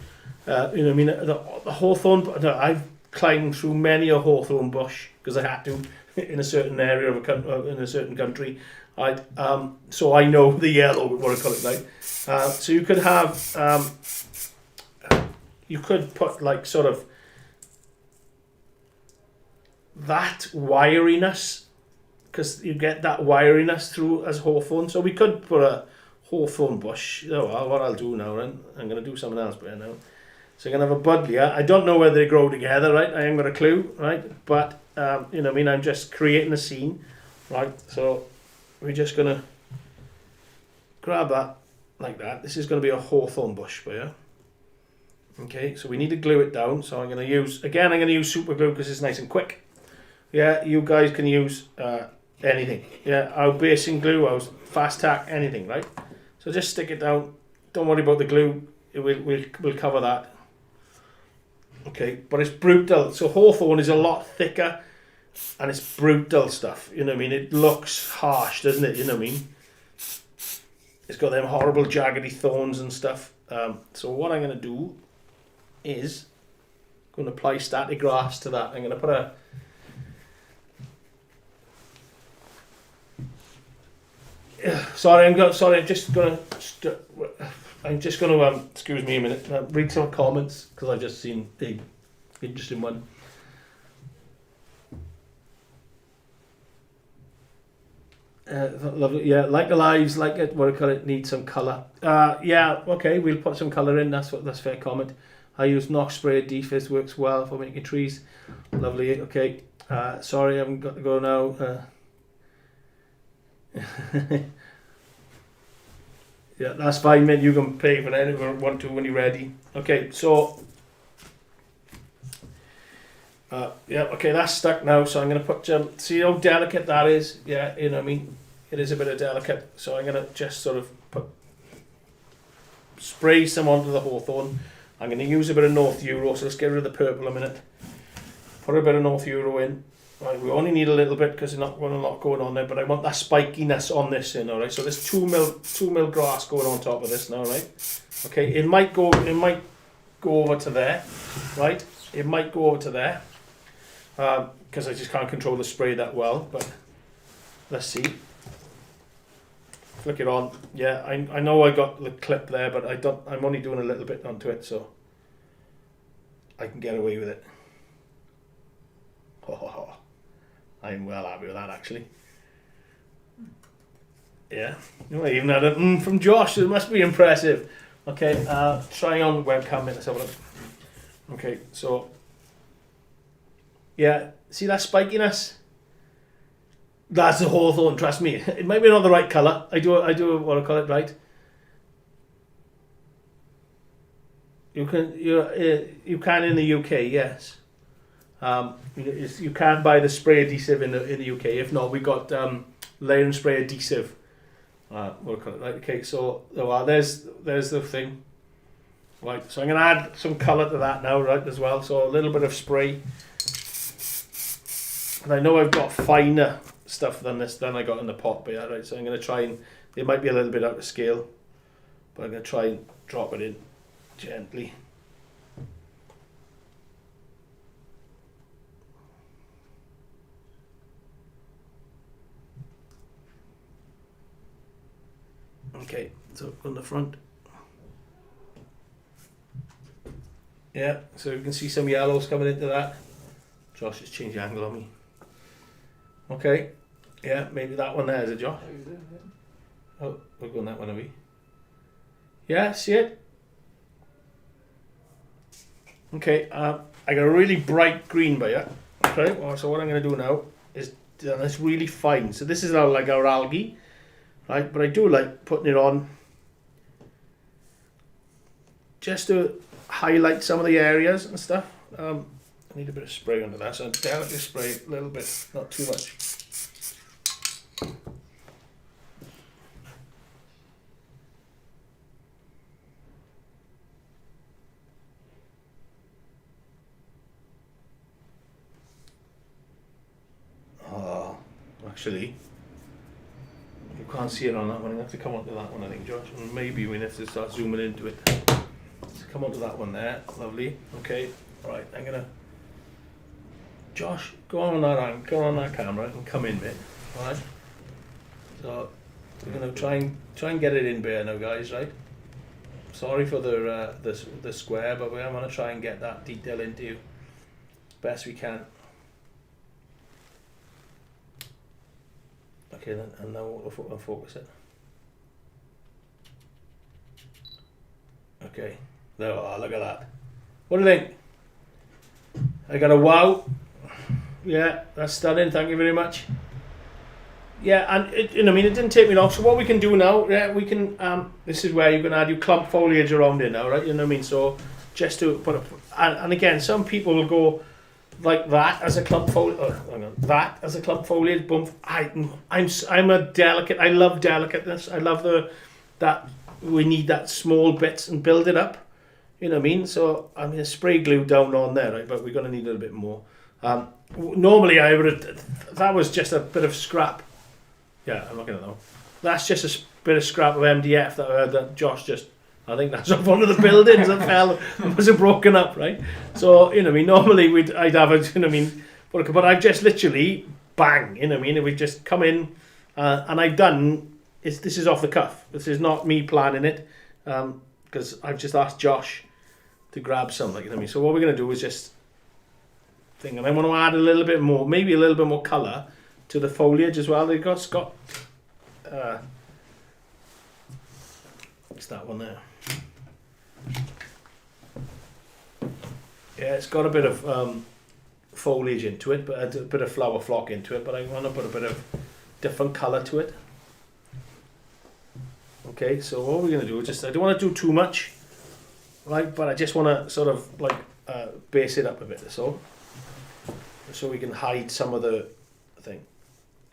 you know, what I mean, the hawthorn. I've climbed through many a hawthorn bush because I had to. In a certain area of in a certain country, Right, so I know the yellow, what I call it, right? So you could have, you could put like sort of that wiriness, because you get that wiriness through as hawthorn. So we could put a hawthorn bush. Oh, well, what I'll do now, then, I'm going to do something else better now. So you're going to have a buddleia. I don't know whether they grow together, right? I haven't got a clue, right? But, you know what I mean? I'm just creating a scene, right? So we're just going to grab that like that. This is going to be a hawthorn bush, yeah? Okay, so we need to glue it down. So I'm going to use, again, I'm going to use super glue because it's nice and quick. Yeah, you guys can use anything. Yeah, our basing glue, our fast tack, anything, right? So just stick it down. Don't worry about the glue. We'll cover that. Okay, but it's brutal. So hawthorn is a lot thicker and it's brutal stuff. You know what I mean? It looks harsh, doesn't it? You know what I mean? It's got them horrible jaggedy thorns and stuff. So what I'm going to do is I'm going to apply static grass to that. I'm going to put a sorry, I'm just gonna excuse me a minute. Read some comments because I've just seen a interesting one. Lovely, yeah. Like the lives, like it. What I call it, need some colour. Yeah, okay. We'll put some colour in. That's fair comment. I use Knox spray defizz, works well for making trees. Lovely. Okay. Sorry, I haven't got to go now. Yeah, that's fine, mate. You can pay for anything you want to when you're ready. Okay, so yeah, okay, that's stuck now. So I'm going to put see how delicate that is. Yeah, you know what I mean. It is a bit of delicate. So I'm going to just sort of spray some onto the hawthorn. I'm going to use a bit of North Euro. So let's get rid of the purple a minute. Put a bit of North Euro in. Right, we only need a little bit because there's not a lot going on there, but I want that spikiness on this, you know, right? So there's 2 mil grass going on top of this now, right? Okay, it might go over to there, right? It might go over to there because I just can't control the spray that well. But let's see. Flick it on. Yeah, I know I got the clip there, but I'm only doing a little bit onto it, so I can get away with it. Oh. I'm well happy with that, actually. Yeah, I even had a from Josh. It must be impressive. Okay, try on webcam. Let's have a look. Okay, so yeah, see that spikiness? That's the hawthorn. Trust me, it might be not the right colour. I do what I call it right. You can in the UK, yes. You can buy the spray adhesive in the UK. If not, we got layer and spray adhesive. We'll call it right. Okay, so there's the thing. Right, so I'm going to add some colour to that now, right, as well. So a little bit of spray. And I know I've got finer stuff than I got in the pot, but yeah, right. So I'm going to try and it might be a little bit out of scale, but I'm going to try and drop it in gently. Okay, so on the front. Yeah, so you can see some yellows coming into that. Josh has changed the angle on me. Okay, yeah, maybe that one there is it, Josh? Oh, we're going that one, are we? Yeah, see it? Okay, I got a really bright green by it. Okay, so what I'm going to do now is it's really fine. So this is like our algae. Right, but I do like putting it on just to highlight some of the areas and stuff. I need a bit of spray under that, so delicately spray a little bit, not too much. Oh, actually. You can't see it on that one. You have to come onto that one, I think, Josh. And maybe we have to start zooming into it. So come onto that one there. Lovely. Okay. All right. I'm gonna. Josh, go on that camera and come in, mate. All right. So we're gonna try and get it in bare now, guys. Right? Sorry for the square, but we are gonna try and get that detail into you best we can. Okay, then, and now we'll focus it. Okay, there. Oh, look at that. What do you think? I got a wow. Yeah, that's stunning. Thank you very much. Yeah, and it didn't take me long. So what we can do now, yeah, we can. This is where you can add your clump foliage around it now, right? You know what I mean? So just to put and again, some people will go like that as a clump foliage. Oh, hang on, that as a clump foliage. Boom. I'm a delicate. I love delicateness. I love that we need that small bits and build it up. You know what I mean? So I'm going to spray glue down on there, right? But we're going to need a little bit more. Normally I would have. That was just a bit of scrap. Yeah, I'm not going to know. That's just a bit of scrap of MDF that Josh just. I think that's off one of the buildings that fell. It was broken up, right? So you know, what I mean, normally I'd have a, you know, what I mean, but I've just literally bang, you know, what I mean, we've just come in, and I've done. This is off the cuff. This is not me planning it, because I've just asked Josh to grab something, you know what I mean. So what we're going to do is just thing, and I want to add a little bit more, maybe a little bit more colour to the foliage as well. They've got Scott. It's that one there. Yeah, it's got a bit of foliage into it, but a bit of flower flock into it. But I want to put a bit of different colour to it. Okay, so what we're going to do is just, I don't want to do too much, right? But I just want to sort of like base it up a bit, so we can hide some of the thing.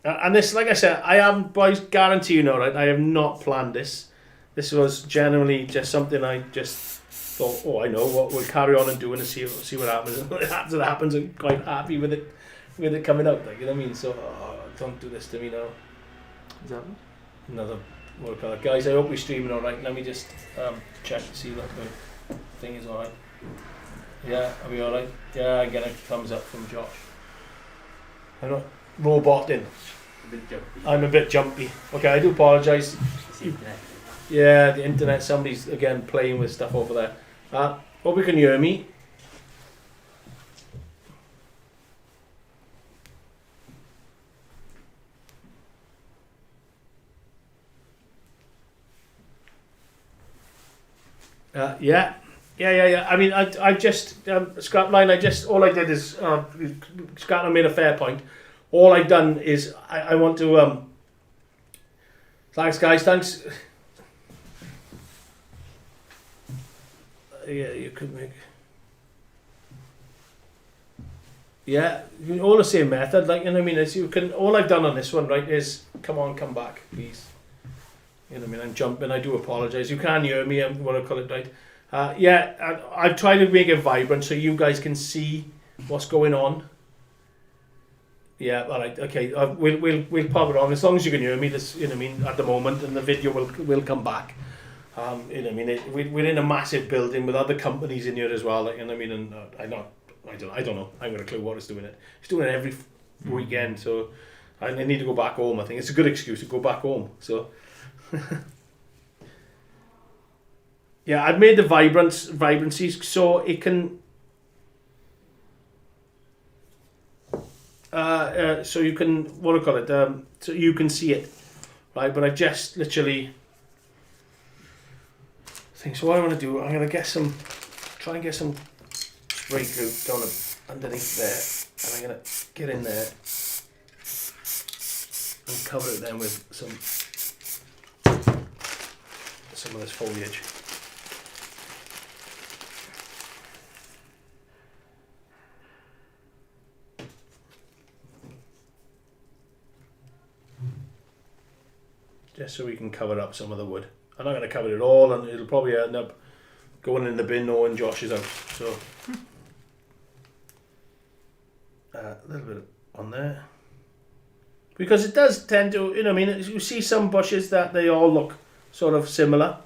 And this, like I said, I am, boys, guarantee you know, right? I have not planned this. This was generally just something I just thought, oh, I know what we'll carry on and do and see what happens. And it happens. I'm quite happy with it coming out. Like, you know what I mean? So don't do this to me now. Is that Another watercolor, guys. I hope we're streaming all right. Let me just check to see that the thing is all right. Yeah, are we all right? Yeah, I get a thumbs up from Josh. I'm not roboting. a bit jumpy? I'm a bit jumpy. Okay, I do apologise. It's the internet. Yeah, the internet. Somebody's again playing with stuff over there. Hope you can hear me. Yeah. I mean, I just scrapline. All I did is scrapline made a fair point. All I've done is I want to. Thanks, guys. Thanks. Yeah, you could make. Yeah, all the same method. Like, you know what I mean? Is you can. All I've done on this one, right, is come back, please. You know what I mean? I'm jumping. I do apologise. You can hear me. I'm what I call it, right? Yeah, I've tried to make it vibrant so you guys can see what's going on. Yeah, all right, okay. We'll pop it on as long as you can hear me. This, you know what I mean, at the moment, and the video will come back. You know what I mean? We're in a massive building with other companies in here as well. Like, you know what I mean? And I don't know. I haven't got a clue what it's doing. It's doing it every weekend, so I need to go back home. I think it's a good excuse to go back home. So. Yeah, I've made the vibrancies so it can so you can, what do I call it, so you can see it, right? But I've just literally think, so what I want to do, I'm going to try and get some spray glue down underneath there, and I'm going to get in there and cover it then with some of this foliage. Just so we can cover up some of the wood. I'm not going to cover it all, and it'll probably end up going in the bin knowing Josh is out. So a little bit on there, because it does tend to, you know, I mean, you see some bushes that they all look sort of similar.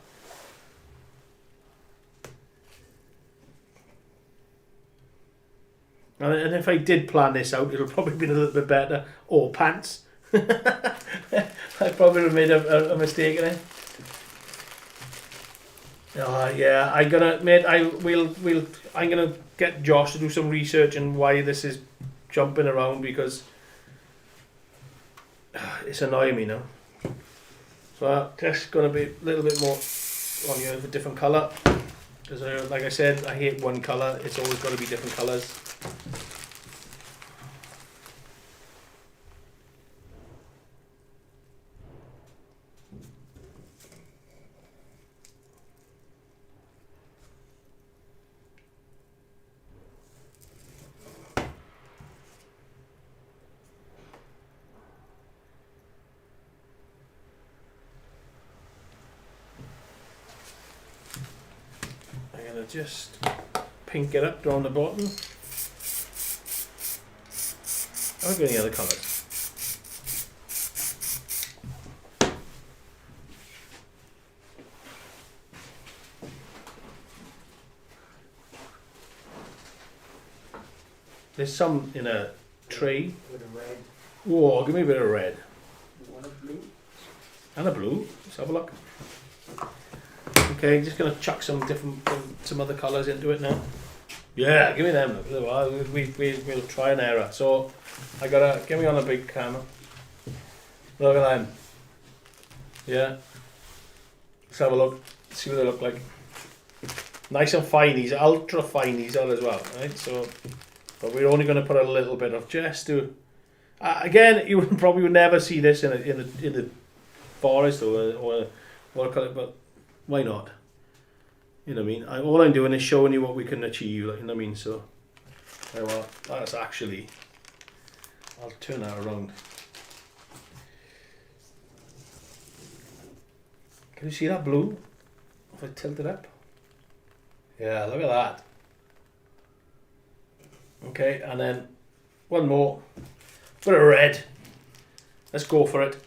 And if I did plan this out, it'll probably be a little bit better. Or pants. I probably have made a mistake in it. Oh yeah, I'm gonna get Josh to do some research on why this is jumping around, because it's annoying me now. So just gonna be a little bit more on you of a different colour. Because like I said, I hate one colour. It's always got to be different colours. I'm going to just pink it up down the bottom. I've got any other colours. There's some in a tray. With a red. Whoa, give me a bit of red. You want a blue? And a blue. Let's have a look. Okay, just gonna chuck some other colours into it now. Yeah, give me them. We'll try and error. So I gotta get me on a big camera. Look at them. Yeah. Let's have a look. See what they look like. Nice and fine. These ultra fine. These are as well, right? So, but we're only gonna put a little bit of just to. Again, you probably would never see this in the forest or but why not? You know what I mean? All I'm doing is showing you what we can achieve, like, you know what I mean? So, well, that's actually, I'll turn that around. Can you see that blue? If I tilt it up? Yeah, look at that. Okay, and then one more. Bit of red. Let's go for it.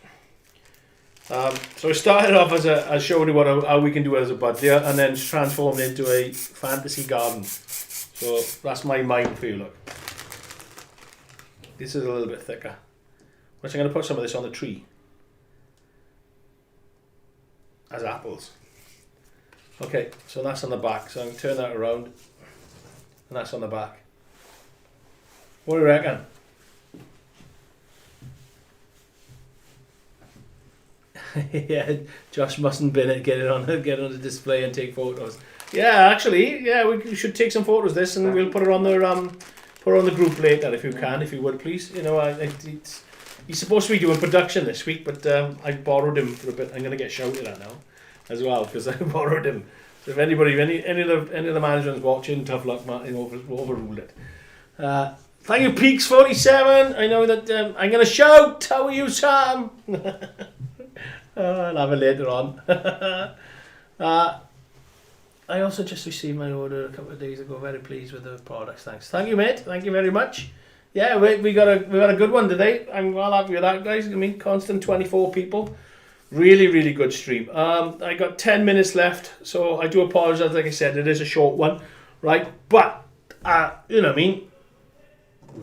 So we started off as showing you how we can do it as a bud here, and then transformed into a fantasy garden. So that's my mind for you, look. This is a little bit thicker. Which I'm going to put some of this on the tree. As apples. Okay, so that's on the back. So I'm going to turn that around. And that's on the back. What do you reckon? Yeah, Josh mustn't bin it, get it on the display and take photos. Yeah, actually, yeah, we should take some photos of this, and we'll put it on the group later if you can, if you would please. You know, he's supposed to be doing production this week, but I borrowed him for a bit. I'm gonna get shouted at now, as well, because I borrowed him. So if anybody, any of the management's watching, tough luck, Martin, overruled it. Thank you, Peaks47. I know that I'm gonna shout. How are you, Sam? I'll have it later on. I also just received my order a couple of days ago. Very pleased with the products. Thanks. Thank you, mate. Thank you very much. Yeah, we got a good one today. I'm well happy with that, guys. I mean, constant 24 people. Really good stream. I got 10 minutes left, so I do apologise. Like I said, it is a short one, right? But you know what I mean.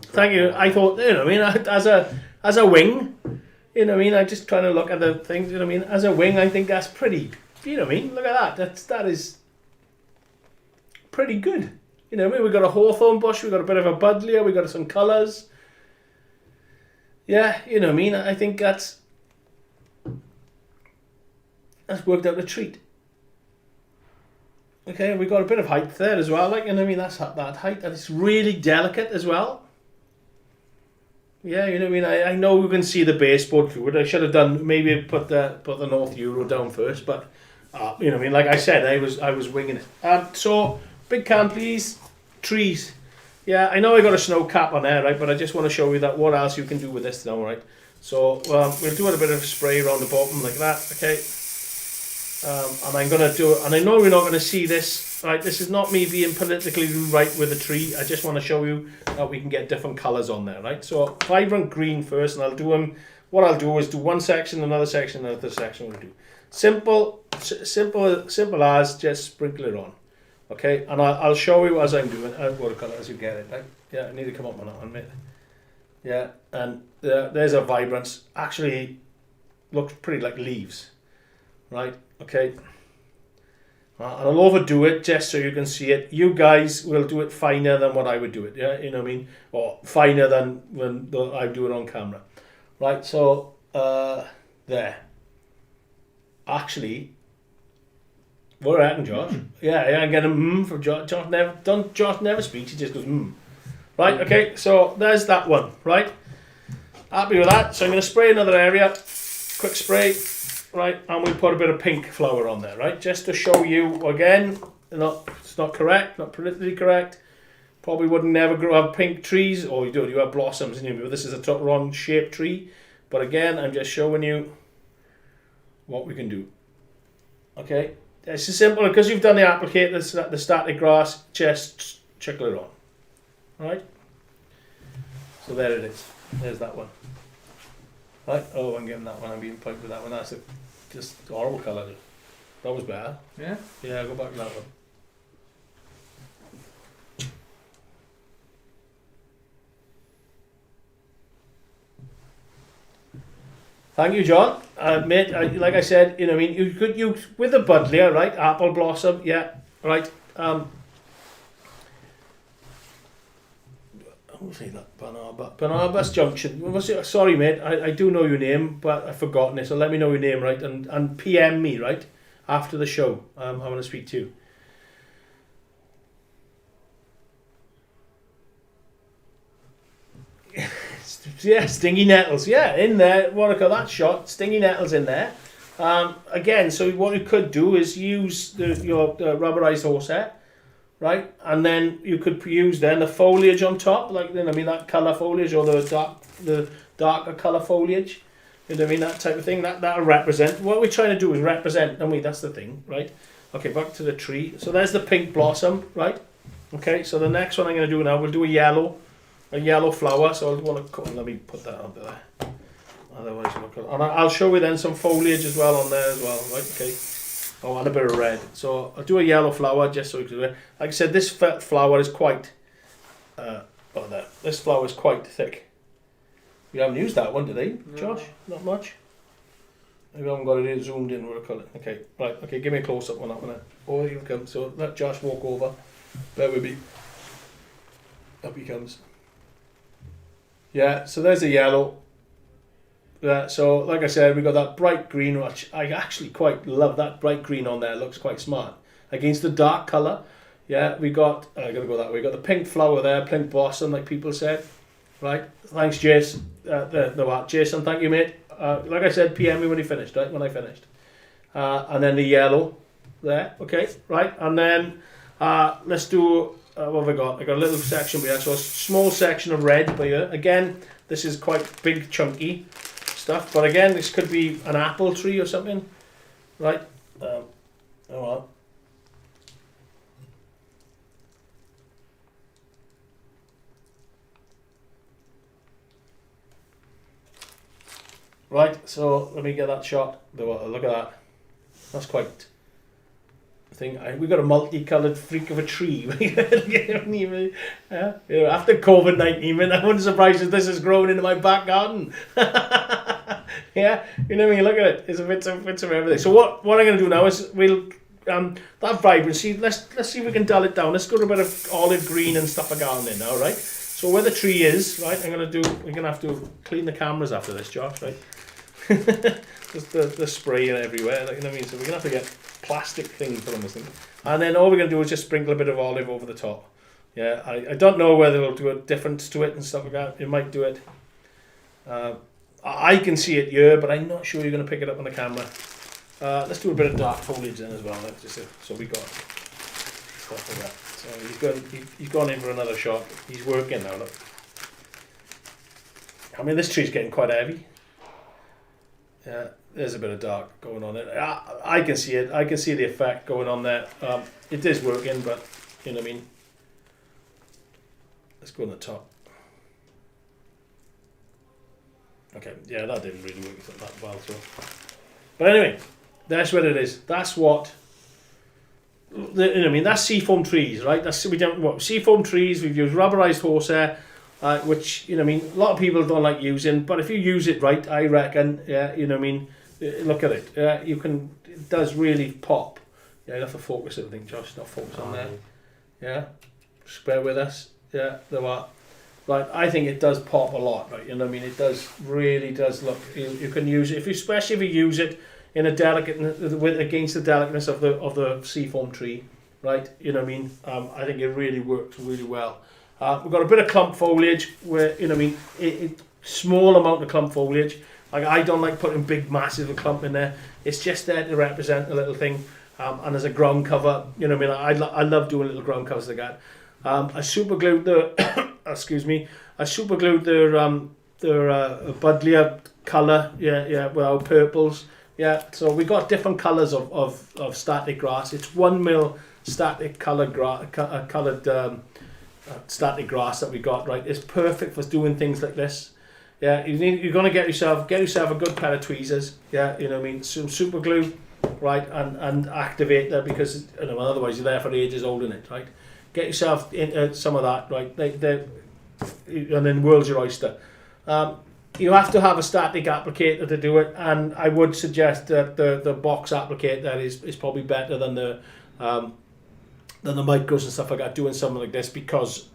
Thank you. I thought, you know what I mean, as a wing. You know what I mean? I'm just trying to look at the things, you know what I mean? As a wing, I think that's pretty, you know what I mean? Look at that. That is pretty good. You know what I mean? We've got a hawthorn bush, we've got a bit of a buddleia, we've got some colours. Yeah, you know what I mean? I think that's worked out a treat. Okay, we've got a bit of height there as well. Like, you know what I mean? That's that height. And it's really delicate as well. Yeah, you know what I mean. I know we can see the baseboard through it. I should have done maybe put the North Euro down first, but you know what I mean. Like I said, I was winging it. So big cam, please. Trees. Yeah, I know I got a snow cap on there, right? But I just want to show you that what else you can do with this now, right? So we'll do a bit of spray around the bottom like that, okay? And I'm gonna do it. And I know we're not gonna see this. Right, this is not me being politically right with a tree. I just want to show you that we can get different colours on there, right? So vibrant green first, and I'll do them. What I'll do is do one section, another section, another section. We'll do simple as just sprinkle it on, okay? And I'll show you as I'm doing watercolour as you get it. Right? Yeah, I need to come up on that one, mate. Yeah, and there's a vibrance. Actually, looks pretty like leaves, right? Okay. And I'll overdo it just so you can see it. You guys will do it finer than what I would do it. Yeah, you know what I mean, or finer than when I do it on camera, right? So there. Actually, what do you reckon, Josh? Yeah, I'm getting from Josh. Josh never speaks. He just goes Right. Okay. So there's that one. Right. Happy with that. So I'm going to spray another area. Quick spray. Right, and we put a bit of pink flower on there, right, just to show you again. It's not correct, not politically correct. Probably wouldn't never have pink trees, or you do. You have blossoms, and you. This is a wrong shaped tree, but again, I'm just showing you what we can do. Okay, it's as simple because you've done the applicator, the static grass. Just trickle it on. All right. So there it is. There's that one. Right. Oh, I'm getting that one. I'm being piped with that one. That's just horrible colour. That was better. Yeah? Yeah, go back to that one. Thank you, John. Mate, like I said, you know, I mean, you could use with the buddleia, right? Apple blossom, yeah, right. What was that? Barnabas Junction. Sorry, mate. I do know your name, but I've forgotten it. So let me know your name, right? And PM me, right? After the show. I want to speak to you. Yeah, stingy nettles. Yeah, in there. What I call that shot. Stingy nettles in there. Again, so what you could do is use your rubberized horsehair. Right, and then you could use then the foliage on top, like I mean that colour foliage or the darker colour foliage. You know what I mean, that type of thing. That'll represent what we're trying to do is represent. And that's the thing, right? Okay, back to the tree. So there's the pink blossom, right? Okay, so the next one I'm going to do now, we'll do a yellow flower. So I want to let me put that under there. Otherwise, and I'll show you then some foliage as well on there as well, right? Okay. Oh, and a bit of red. So I'll do a yellow flower just so you can do it. Like I said, this flower is quite. This flower is quite thick. You haven't used that one, did they, Josh? No. Not much. Maybe I haven't got it zoomed in. What I call it. Okay, right. Okay, give me a close up on that one. Oh, he'll come. So let Josh walk over. There we be. Up he comes. Yeah. So there's a yellow. Yeah, so like I said, we got that bright green, which I actually quite love. That bright green on there looks quite smart against the dark colour. Yeah, we got. I gotta go that way. We got the pink flower there, pink blossom, like people said. Right. Thanks, Jason. Jason, thank you, mate. Like I said, PM me when you finished. Right, when I finished. And then the yellow there. Okay, right, and then let's do. What have I got? I got a little section here, so a small section of red by here. Again, this is quite big, chunky stuff, but again, this could be an apple tree or something, right? Oh well. Right, so let me get that shot. Look at that. That's quite. We got a multicolored freak of a tree. Yeah. After COVID-19, man, I wouldn't surprise if this is growing into my back garden. Yeah, you know what I mean. Look at it. It's a bit of everything. So what I'm going to do now is we'll that vibrancy. Let's see if we can dull it down. Let's go to a bit of olive green and stuff like that in now, right? So where the tree is, right? We're gonna have to clean the cameras after this, Josh, right? Just the spray everywhere, like, you know what I mean. So we're gonna have to get plastic things for this thing, and then all we're gonna do is just sprinkle a bit of olive over the top. Yeah, I don't know whether we'll do a difference to it and stuff like that. You might do it. I can see it here, but I'm not sure you're gonna pick it up on the camera. Let's do a bit of dark foliage then as well. So we got stuff like that. So he's gone in for another shot. He's working now. Look. I mean, this tree's getting quite heavy. Yeah, there's a bit of dark going on there. I can see it. I can see the effect going on there. It is working, but you know what I mean. Let's go on the top. Okay, yeah, that didn't really work that well. So, but anyway, that's what it is. That's what. You know what I mean? That's seafoam trees, right? Seafoam trees. We've used rubberized horsehair. which, you know what I mean, a lot of people don't like using, but if you use it right, I reckon, yeah, you know what I mean, look at it, you can, it does really pop. Yeah, you have to focus it, I think, Josh, not focus on there. Yeah, just bear with us. Yeah, there are. Right, I think it does pop a lot, right, you know what I mean, it does, really does look, you can use it, especially if you use it in a against the delicateness of the seafoam tree, right, you know what I mean, I think it really works really well. We've got a bit of clump foliage where, you know what I mean, it small amount of clump foliage. Like, I don't like putting big massive clump in there. It's just there to represent a little thing, and as a ground cover, you know what I mean, I love doing little ground covers like that. I super glued the excuse me, I super glued their Budleia colour, with our purples. Yeah, so we got different colours of static grass. It's 1 mil static coloured static grass that we got, right? It's perfect for doing things like this. Yeah, you're gonna get yourself a good pair of tweezers. Yeah, you know what I mean, some super glue, right, and activate that, because, you know, otherwise you're there for ages holding it, right? Get yourself into some of that, right? And then world's your oyster. You have to have a static applicator to do it, and I would suggest that the box applicator is probably better than the micros and stuff like that, doing something like this, because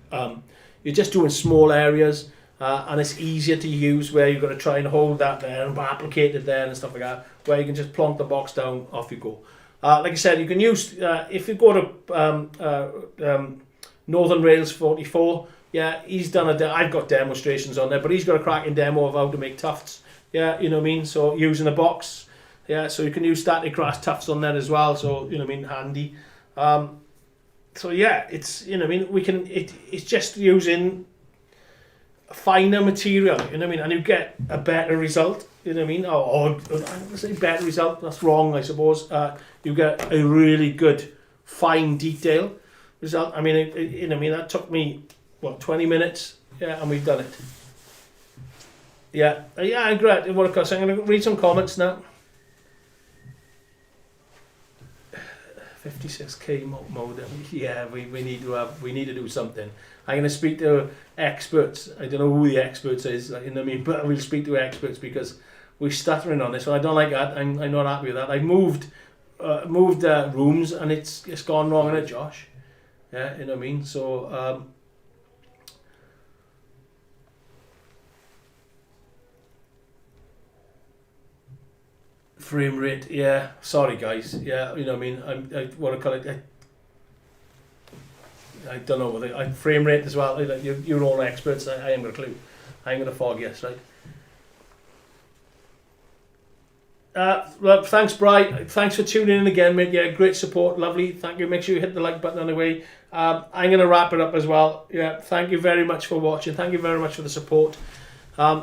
you're just doing small areas, and it's easier to use, where you've got to try and hold that there and applicate it there and stuff like that, where you can just plonk the box down, off you go. Like I said, you can use, if you go to Northern Rails 44, yeah, he's done I've got demonstrations on there, but he's got a cracking demo of how to make tufts. Yeah, you know what I mean? So using a box, yeah, so you can use static grass tufts on there as well, so, you know what I mean, handy. So yeah, it's, you know what I mean, it's just using finer material, you know what I mean, and you get a better result, you know what I mean, or I'm gonna say better result, that's wrong, I suppose. You get a really good fine detail result. I mean, you know what I mean, that took me, 20 minutes, yeah, and we've done it. Yeah, I agree. What it costs. I'm going to read some comments now. 56k modem. Yeah, we need to do something. I'm going to speak to experts. I don't know who the experts is, you know what I mean, but we'll speak to experts, because we're stuttering on this one. I don't like that. I'm not happy with that. I moved rooms, and it's gone wrong in it, Josh. Yeah, you know what I mean. So frame rate, yeah. Sorry guys, yeah. You know what I mean. I what I call it. I don't know whether I frame rate as well. Like, you're all experts. I ain't got a clue. I ain't got a fog yes, right. Well, thanks, Bri. Thanks for tuning in again, mate. Yeah, great support, lovely. Thank you. Make sure you hit the like button on the way. I'm going to wrap it up as well. Yeah, thank you very much for watching. Thank you very much for the support.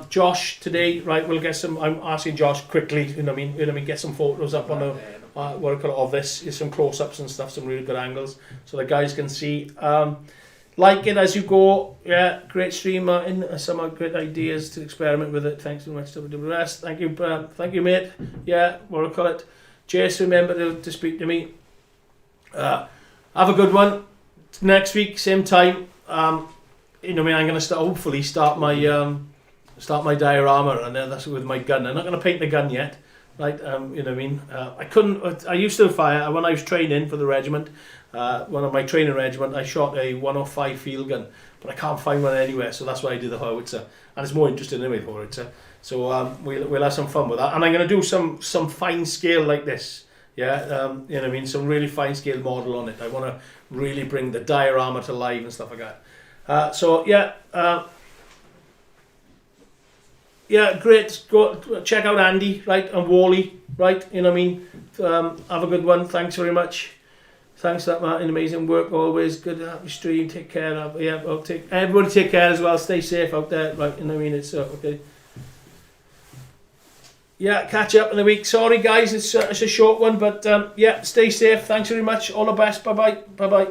Josh, today, right, we'll get some. I'm asking Josh quickly. You know what I mean. Get some photos up on the what I call it, of this. Is some close-ups and stuff, some really good angles, so the guys can see. Like it as you go. Yeah, great stream, Martin. Some great ideas to experiment with it. Thanks so much to WWS. Thank you, mate. Yeah, what I call it. Jace, remember to speak to me. Have a good one. Next week, same time. You know what I mean. I'm going to hopefully start my diorama, and then that's with my gun. I'm not going to paint the gun yet, right? You know what I mean. I used to fire when I was training for the regiment. One of my training regiment, I shot a 105 field gun, but I can't find one anywhere, so that's why I did the howitzer, and it's more interesting anyway for it. So we'll have some fun with that, and I'm going to do some fine scale like this. Yeah, you know what I mean. Some really fine scale model on it. I want to really bring the diorama to life and stuff like that. So yeah. Yeah, great. Go check out Andy, right, and Wally, right. You know what I mean. Have a good one. Thanks very much. Thanks for that, Martin. Amazing work always. Good to have your stream. Take care. Everybody take care as well. Stay safe out there, right. You know what I mean. It's okay. Yeah, catch up in the week. Sorry guys, it's a short one, but yeah, stay safe. Thanks very much. All the best. Bye bye. Bye bye.